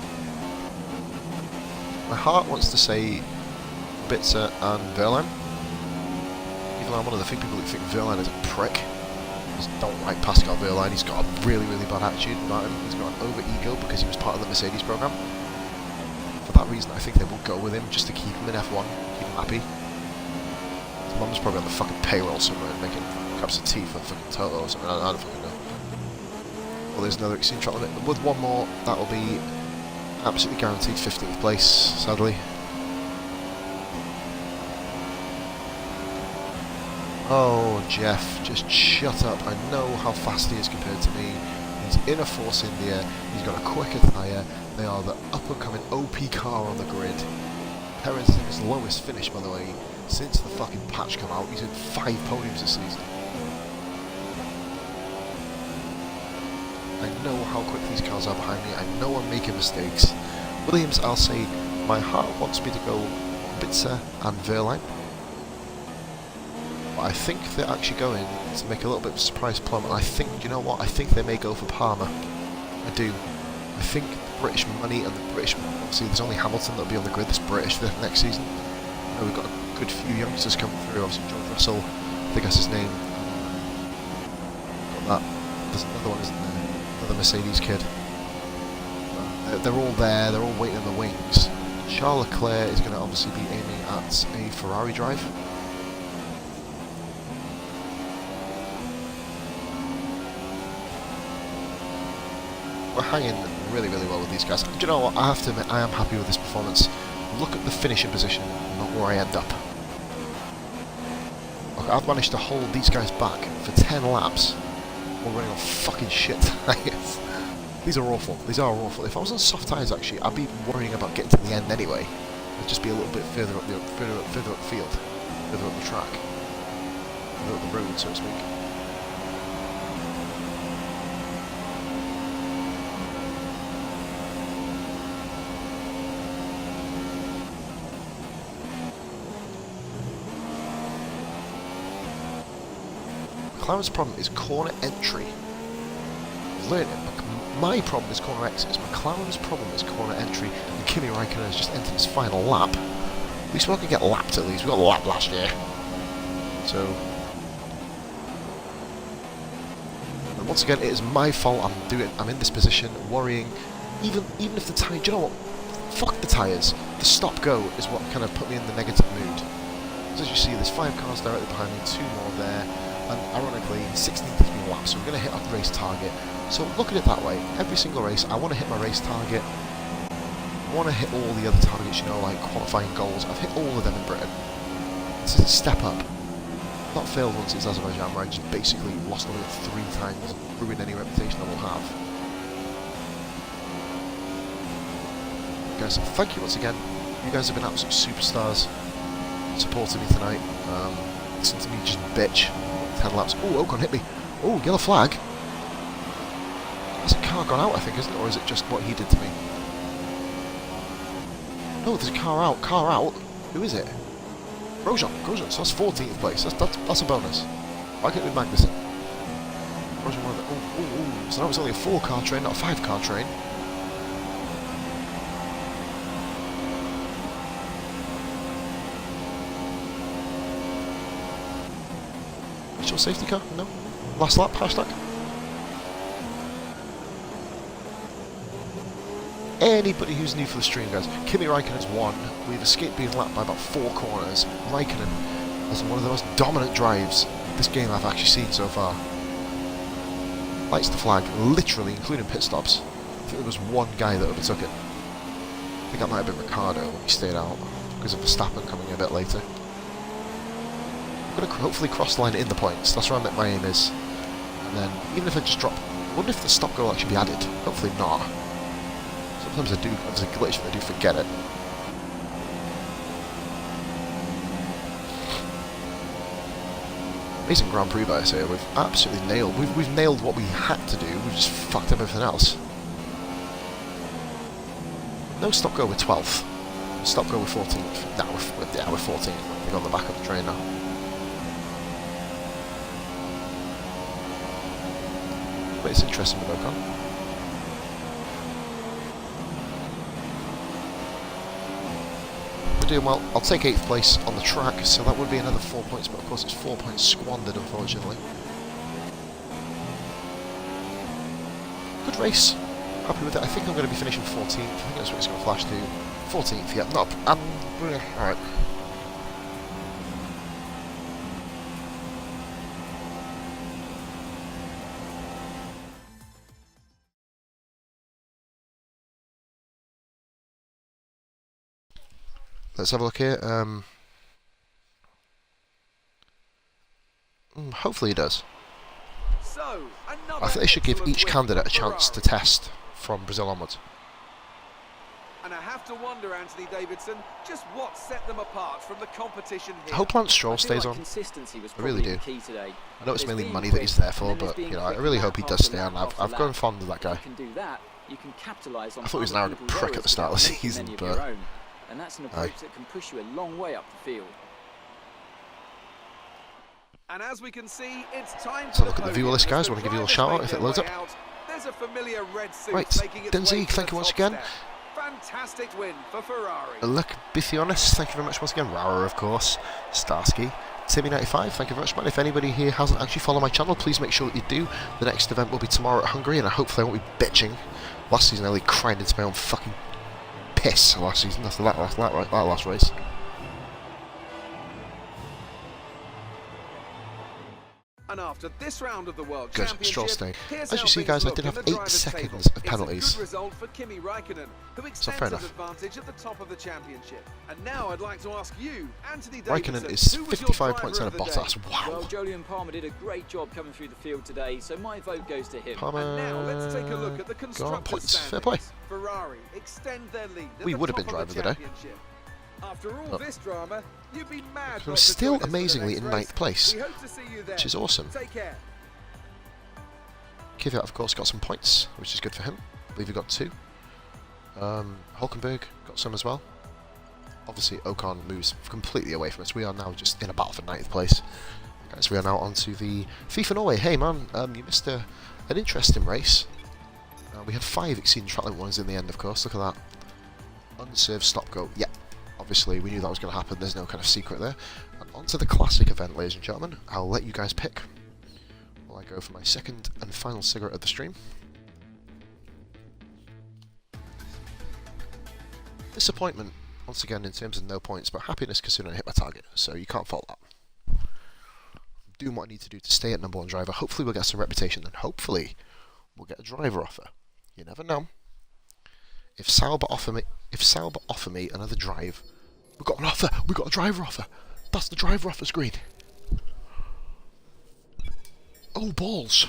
My heart wants to say Bitzer and Verlaine. Even though I'm one of the few people who think Verlaine is a prick. I just don't like Pascal Verlaine. He's got a really, really bad attitude about him. He's got an over-ego because he was part of the Mercedes program. For that reason, I think they will go with him just to keep him in F1, keep him happy. His mum's probably on the fucking payroll somewhere and making cups of tea for fucking Toto or something. I don't fucking know. Well, there's another extreme trial limit. With one more, that will be absolutely guaranteed 15th place, sadly. Oh, Jeff, just shut up. I know how fast he is compared to me. He's in a Force India. He's got a quicker tyre. They are the up-and-coming OP car on the grid. Perez is in his lowest finish, by the way, since the fucking patch came out. He's in 5 podiums this season. I know how quick these cars are behind me. I know I'm making mistakes. Williams, I'll say, my heart wants me to go Bitzer and Verline. But I think they're actually going to make a little bit of a surprise plum. And I think, you know what? I think they may go for Palmer. I do. I think the British money and the British... Obviously, there's only Hamilton that'll be on the grid this British for next season. I know we've got a good few youngsters coming through. Obviously, George Russell, I think that's his name. Got that. There's another one, isn't there? Another Mercedes kid. They're all there. They're all waiting in the wings. Charles Leclerc is going to obviously be aiming at a Ferrari drive. We're hanging really, really well with these guys. Do you know what? I have to admit, I am happy with this performance. Look at the finishing position, not where I end up. Look, I've managed to hold these guys back for 10 laps while running on fucking shit tyres. These are awful. These are awful. If I was on soft tyres, actually, I'd be worrying about getting to the end anyway. I'd just be a little bit further up the field, further up the track, further up the road, so to speak. McLaren's problem is corner entry. Learn it. My problem is corner exits. McLaren's problem is corner entry, and Kimi Raikkonen has just entered his final lap. At least we're not going to get lapped, at least. We got lapped last year. So... And once again, it is my fault. I'm in this position, worrying. Even if the tyre... Do you know what? Fuck the tyres. The stop-go is what kind of put me in the negative mood. So as you see, there's 5 cars directly behind me, 2 more there. And ironically, 16th has been lapped, so we're going to hit our race target. So look at it that way. Every single race, I want to hit my race target. I want to hit all the other targets, you know, like qualifying goals. I've hit all of them in Britain. This is a step up. I've not failed once since Azerbaijan, where I just basically lost on it 3 times and ruined any reputation I will have. Guys, thank you once again. You guys have been absolute superstars supporting me tonight. Listen to me just bitch. 10 laps. Oh, Ocon hit me. Oh, yellow flag. Has a car gone out, I think, isn't it? Or is it just what he did to me? No, there's a car out. Car out. Who is it? Grosjean. Grosjean. So that's 14th place. That's a bonus. Why can't we Magnussen? Grosjean one of the... Oh. So now it's only a 4-car train, not a 5-car train. Safety car? No. Last lap, hashtag. Anybody who's new for the stream, guys, Kimi Raikkonen's won. We've escaped being lapped by about 4 corners. Raikkonen has one of the most dominant drives this game I've actually seen so far. Lights the flag, literally, including pit stops. I think there was one guy that overtook it. I think that might have been Ricciardo when he stayed out, because of Verstappen coming a bit later. I'm going to hopefully cross the line in the points. That's where my aim is. And then, even if I just drop... I wonder if the stop goal actually be added. Hopefully not. Sometimes I do, there's a glitch and I do forget it. Amazing Grand Prix by us here. We've absolutely nailed... We've nailed what we had to do. We've just fucked up everything else. No stop go with 12th. Stop go with 14th. Nah, we're 14th. We're on the back of the train now. But it's interesting with Ocon. We're doing well. I'll take 8th place on the track, so that would be another 4 points, but of course it's 4 points squandered, unfortunately. Good race. Happy with it. I think I'm going to be finishing 14th. I think that's what it's going to flash to. 14th, yeah. Not. Alright. Let's have a look here. Hopefully he does. So, another I think they should give excellent each win candidate for a chance to Ferrari. test from Brazil onwards. And I have to wonder, Anthony Davidson, just what set them apart from the competition here. I hope Lance Stroll I feel stays like on. consistency was I really probably do. the key today. I know it's There's mainly being money that he's quick, there for, and then there's but being you know, I quick really lap hope he does after stay lap on. after I've grown lap. fond of that If you guy. can do that, you can capitalise on I thought he was an other arrogant people's prick at errors the start of the without making season, many of but your own. And that's an approach that can push you a long way up the field. And as we can see, it's time So for look at the view podium list, as guys. the Want to give you a little drivers shout out make if it their loads way up. out. There's a familiar red suit Right, making its way Denzi, to thank the you once top again. step. Fantastic win for Ferrari. Look, Bithionis, thank you very much once again. Rara, of course. Starsky. Timmy95, thank you very much, man. If anybody here hasn't actually followed my channel, please make sure that you do. The next event will be tomorrow at Hungary, and hopefully I won't be bitching. Last season I nearly cried into my own fucking piss last season after that last race. And after this round of the World Good, Championship, Stroll staying. here's As how you see, things guys, I look did in have the 8 drivers' seconds table. of It's penalties. a good result for Kimi Raikkonen, who fair extends enough. his advantage at the top of the championship. And now I'd like to ask you, Anthony Raikkonen Davidson, is who was your 55 driver points ahead of of the day? Bottas. Well, Wow. Jolyon Palmer did a great job coming through the field today, so my vote goes to him. Palmer And now let's take a look at the got constructors' points. Fair standings. play. Ferrari extend their lead at We the would have top been of driver of the day. championship. After all Oh. this drama, you'd be mad We're not to still join us for the amazingly next in race. 9th place, We hope to see you there. which is awesome. Take care. Kvyat, of course, got some points, which is good for him. I believe he got 2. Hulkenberg got some as well. Obviously, Ocon moves completely away from us. We are now just in a battle for 9th place. Guys, we are now on to the FIFA Norway. Hey, man, you missed an interesting race. We had 5 exceeding track limit ones in the end, of course. Look at that. Unserved stop go. Yeah, obviously, we knew that was going to happen. There's no kind of secret there. And on to the classic event, ladies and gentlemen. I'll let you guys pick. I go for my second and final cigarette of the stream. Disappointment, once again, in terms of no points, but happiness considering I hit my target, so you can't fault that. Doing what I need to do to stay at #1 driver. Hopefully we'll get some reputation, and hopefully we'll get a driver offer. You never know. If Sauber offer me another drive, we've got an offer. We've got a driver offer. That's the driver offer screen. Oh, balls.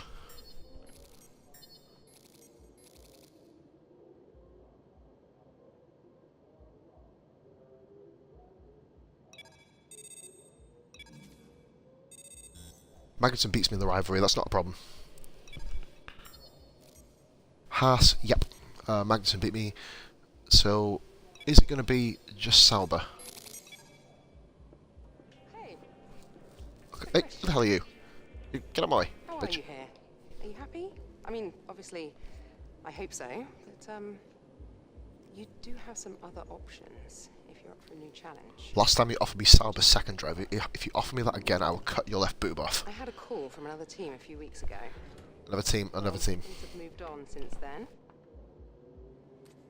Magnussen beats me in the rivalry, that's not a problem. Haas, yep. Magnussen beat me. So, is it going to be just Sauber? Hey, Okay. Hey, who the hell are you? Get out of my way, how are bitch. you here? Are you happy? I mean, obviously, I hope so, but you do have some other options if you're up for a new challenge. Last time you offered me Sauber's second driver, if you offer me that again, I will cut your left boob off. I had a call from another team a few weeks ago. Another team, another Well, team. Things have moved on since then.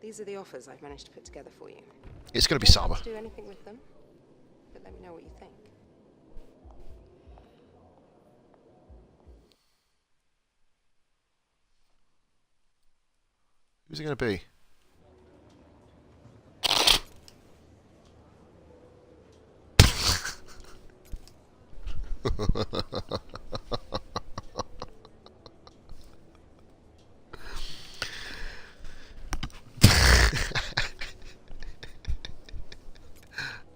These are the offers I've managed to put together for you. It's going to be You don't Sauber. have to do anything with them, but let me know what you think. Who's it going to be?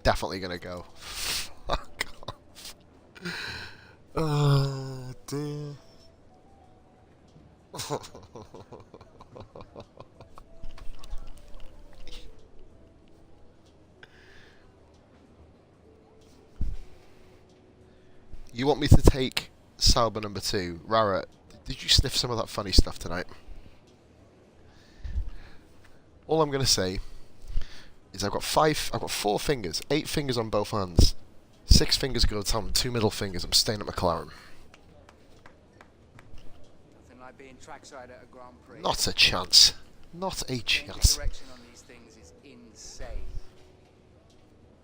Definitely going to go. Fuck off. Oh, dear. You want me to take Sauber number 2? Rara, did you sniff some of that funny stuff tonight? All I'm going to say is I've got 4 fingers, 8 fingers on both hands, 6 fingers go to Tom, 2 middle fingers. I'm staying at McLaren. Nothing like being trackside at a Grand Prix. Not a chance. Not a Change of chance. direction on these things is insane.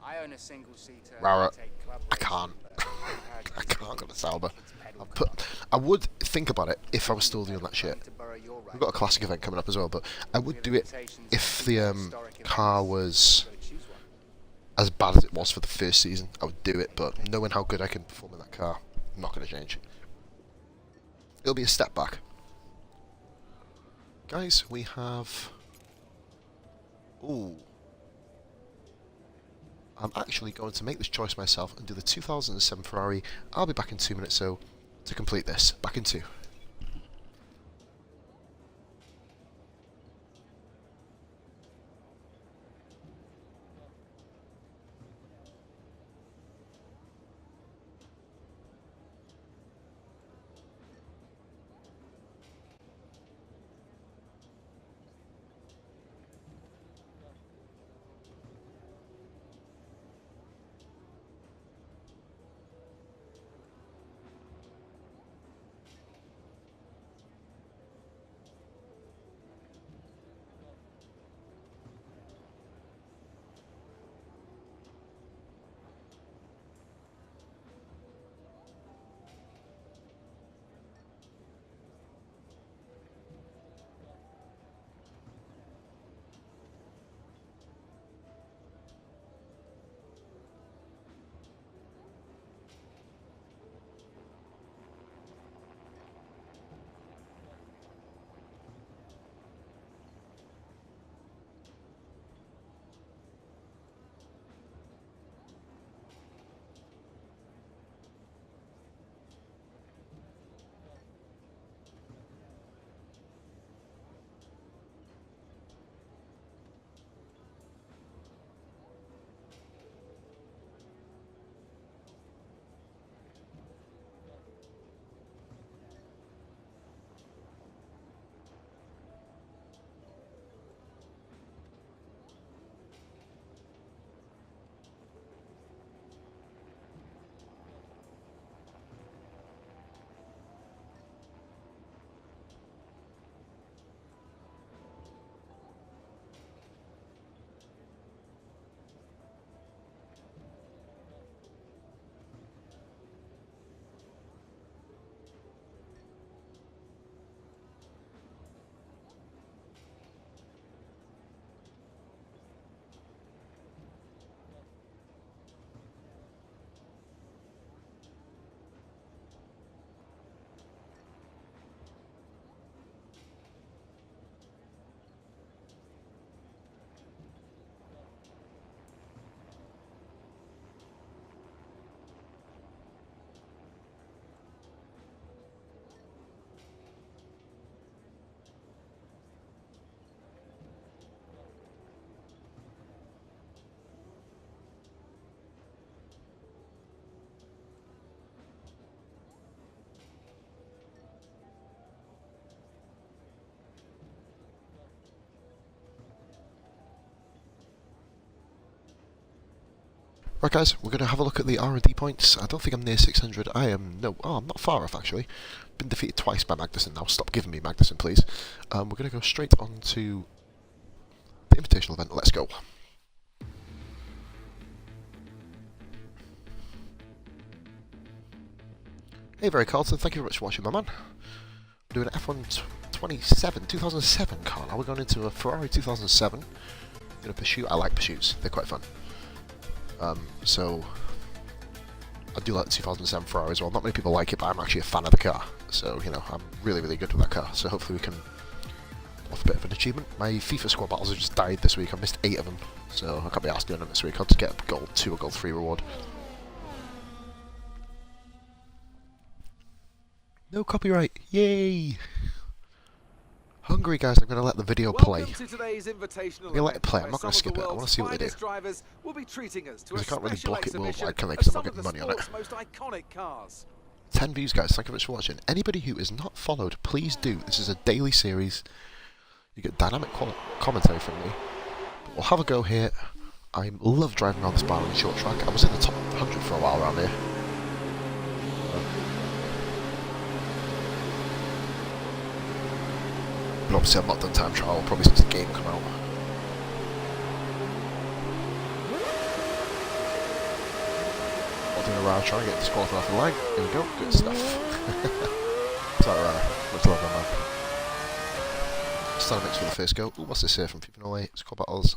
I own a single-seater. Rara, take club I racing, can't. but I've heard I these can't go to Sauber. kids pedal cars. I would think about it if I was still doing that shit. Need to borrow your We've got a ride. classic event coming up as well, but I would With do it invitations if to the historic events, car was you've got to choose one. as bad as it was for the first season. I would do it, but knowing how good I can perform in that car, not going to change. It'll be a step back. Guys, we have... Ooh. I'm actually going to make this choice myself and do the 2007 Ferrari. I'll be back in 2 minutes, so to complete this. Back in 2. Right guys, we're going to have a look at the R&D points. I don't think I'm near 600. I'm not far off actually. Been defeated twice by Magnussen now. Stop giving me Magnussen, please. We're going to go straight on to the Invitational event. Let's go. Hey, very Carlton. Thank you very much for watching, my man. We're doing an F1 2007 car. Now we're going into a Ferrari 2007. In a pursuit. I like pursuits. They're quite fun. So I do like the 2007 Ferrari as well. Not many people like it, but I'm actually a fan of the car. So, you know, I'm really, really good with that car. So hopefully we can pull off a bit of an achievement. My FIFA squad battles have just died this week. I missed 8 of them. So I can't be asked doing them this week. I'll just get a gold 2 or gold 3 reward. No copyright. Yay! Hungry guys, I'm going to let the video play. I'm going to let it play, I'm not going to skip it, I want to see what they do. Because I can't really block it worldwide, can I, because I'm not getting money on it. 10 views guys, thank you very much for watching. Anybody who is not followed, please do. This is a daily series. You get dynamic commentary from me. But we'll have a go here. I love driving around this bar on a short track. I was in the top 100 for a while around here. But obviously I've not done time trial probably since the game came out. I'll do a round trying to get disqualified off the line. Here we go, good stuff. So, much love, man. Start mix for the first go. Ooh, what's this here from FIFA Norway? It's called battles.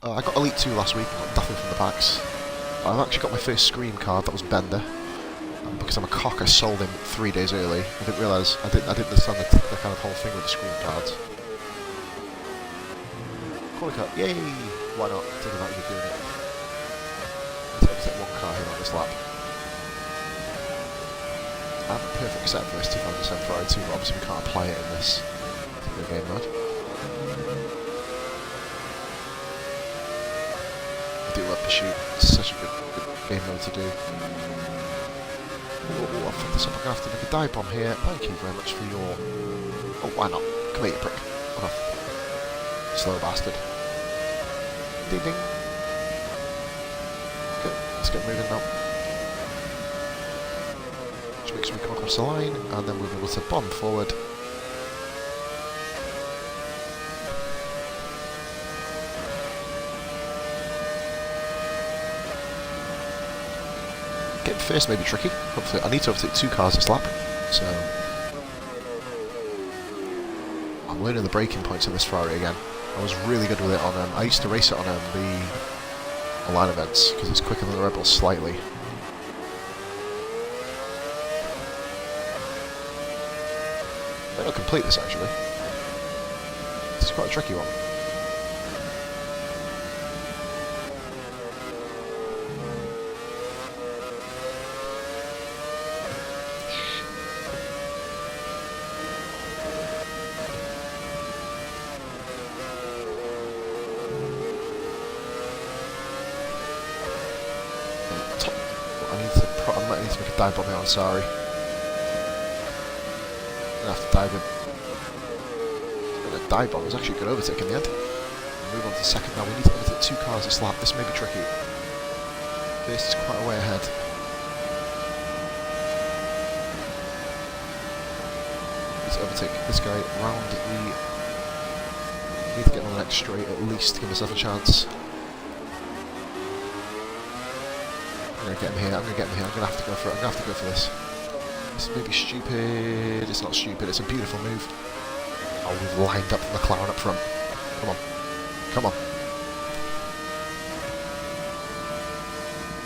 I got Elite 2 last week, I got nothing from the packs. I've actually got my first Scream card, that was Bender. because I'm a cock, I sold him 3 days early. I didn't realise, I didn't understand the kind of whole thing with the screen cards. Quality car, yay! Why not? Think about you doing it. Let's exit one car here on this lap. I have a perfect set for this 2007 Ferrari 2, but obviously we can't apply it in this particular game mode. I do love Pursuit, it's such a good game mode to do. Oh, I'll fuck this up, I'm going to have to make a dive bomb here. Thank you very much for your... Oh, why not? Come here, you prick. Fuck off. Slow bastard. Ding ding. Okay, let's get moving now. Just make sure we come across the line, and then we'll be able to bomb forward. Getting first may be tricky. Hopefully, I need to overtake 2 cars this lap, so I'm learning the braking points on this Ferrari again. I was really good with it on I used to race it on the line events because it's quicker than the Red Bull slightly. I might not complete this actually. It's quite a tricky one. I might need to make a dive bomb here, I'm sorry. I'm gonna have to dive in. A dive bomb was actually a good overtake in the end. We'll move on to second now. We need to overtake 2 cars this lap. This may be tricky. This is quite a way ahead. Need to overtake this guy round the... Need to get on the next straight at least to give myself a chance. I'm gonna get him here, I'm gonna have to go for it, I'm gonna have to go for this. This may be stupid, it's not stupid, it's a beautiful move. Oh, we've lined up the McLaren up front. Come on. Come on.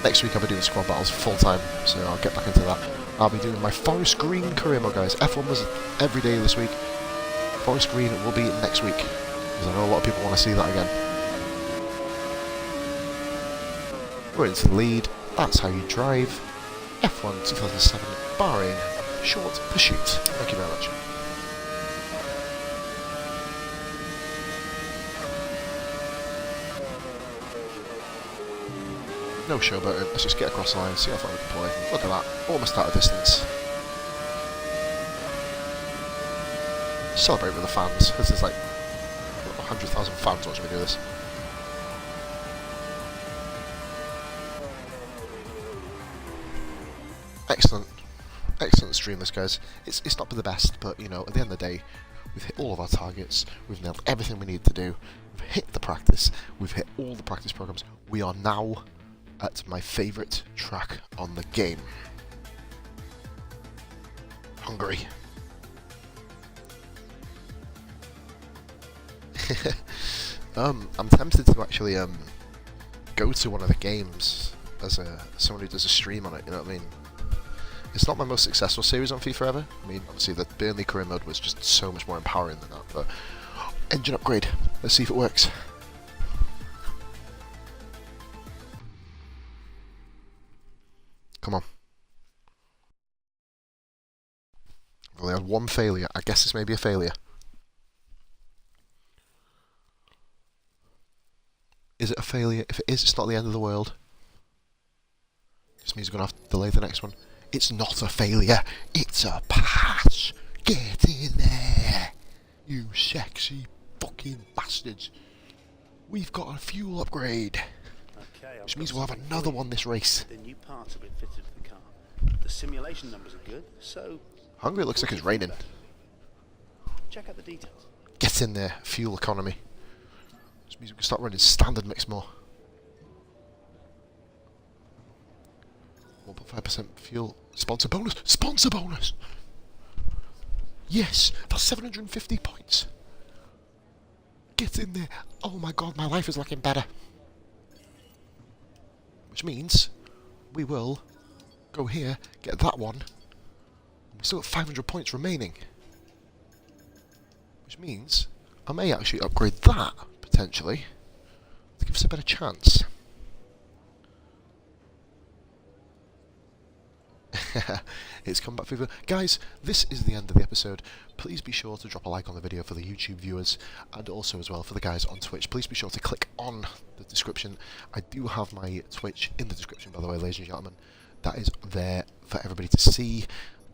Next week I'll be doing squad battles full time, so I'll get back into that. I'll be doing my Forest Green career mode, guys. F1 was every day this week. Forest Green will be next week, because I know a lot of people want to see that again. We're into the lead. That's how you drive F1 2007 Bahrain Short Pursuit. Thank you very much. No showboating, let's just get across the line, see how far we can play. Look at that, almost out of distance. Celebrate with the fans. This is like 100,000 fans watching me do this. Excellent. Excellent stream this, guys. It's not been the best, but you know, at the end of the day, we've hit all of our targets, we've nailed everything we need to do, we've hit the practice, we've hit all the practice programs. We are now at my favourite track on the game. Hungary. I'm tempted to actually go to one of the games as someone who does a stream on it, you know what I mean? It's not my most successful series on FIFA ever. I mean, obviously the Burnley career mode was just so much more empowering than that, but engine upgrade. Let's see if it works. Come on. I've only had one failure. I guess this may be a failure. Is it a failure? If it is, it's not the end of the world. This means we're going to have to delay the next one. It's not a failure. It's a pass. Get in there. You sexy fucking bastards. We've got a fuel upgrade. Okay, which means we'll have another one this race. The new parts have been fitted to the car. The simulation numbers are good, so... Hungary looks like it's raining. Check out the details. Get in there. Fuel economy. Which means we can start running standard mix more. 1.5% fuel. Sponsor bonus! Sponsor bonus! Yes! That's 750 points! Get in there! Oh my god, my life is looking better. Which means we will go here, get that one. We've still got 500 points remaining. Which means I may actually upgrade that, potentially, to give us a better chance. It's Combat Fever. Guys, this is the end of the episode. Please be sure to drop a like on the video for the YouTube viewers, and also as well for the guys on Twitch. Please be sure to click on the description. I do have my Twitch in the description, by the way, ladies and gentlemen. That is there for everybody to see.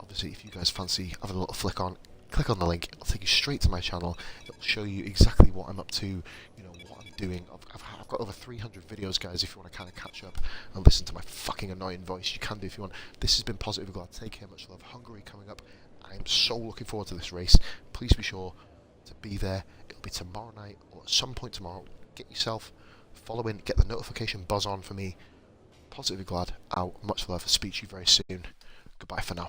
Obviously, if you guys fancy having a little flick on, click on the link. It'll take you straight to my channel. It'll show you exactly what I'm up to, you know, what I'm doing. I've got over 300 videos, guys. If you want to kind of catch up and listen to my fucking annoying voice, you can do if you want. This has been Positive Glad. Take care, much love. Hungary coming up. I'm so looking forward to this race. Please be sure to be there. It'll be tomorrow night or at some point tomorrow. Get yourself following, get the notification buzz on for me. Positive Glad out. Much love. Speak to you very soon. Goodbye for now.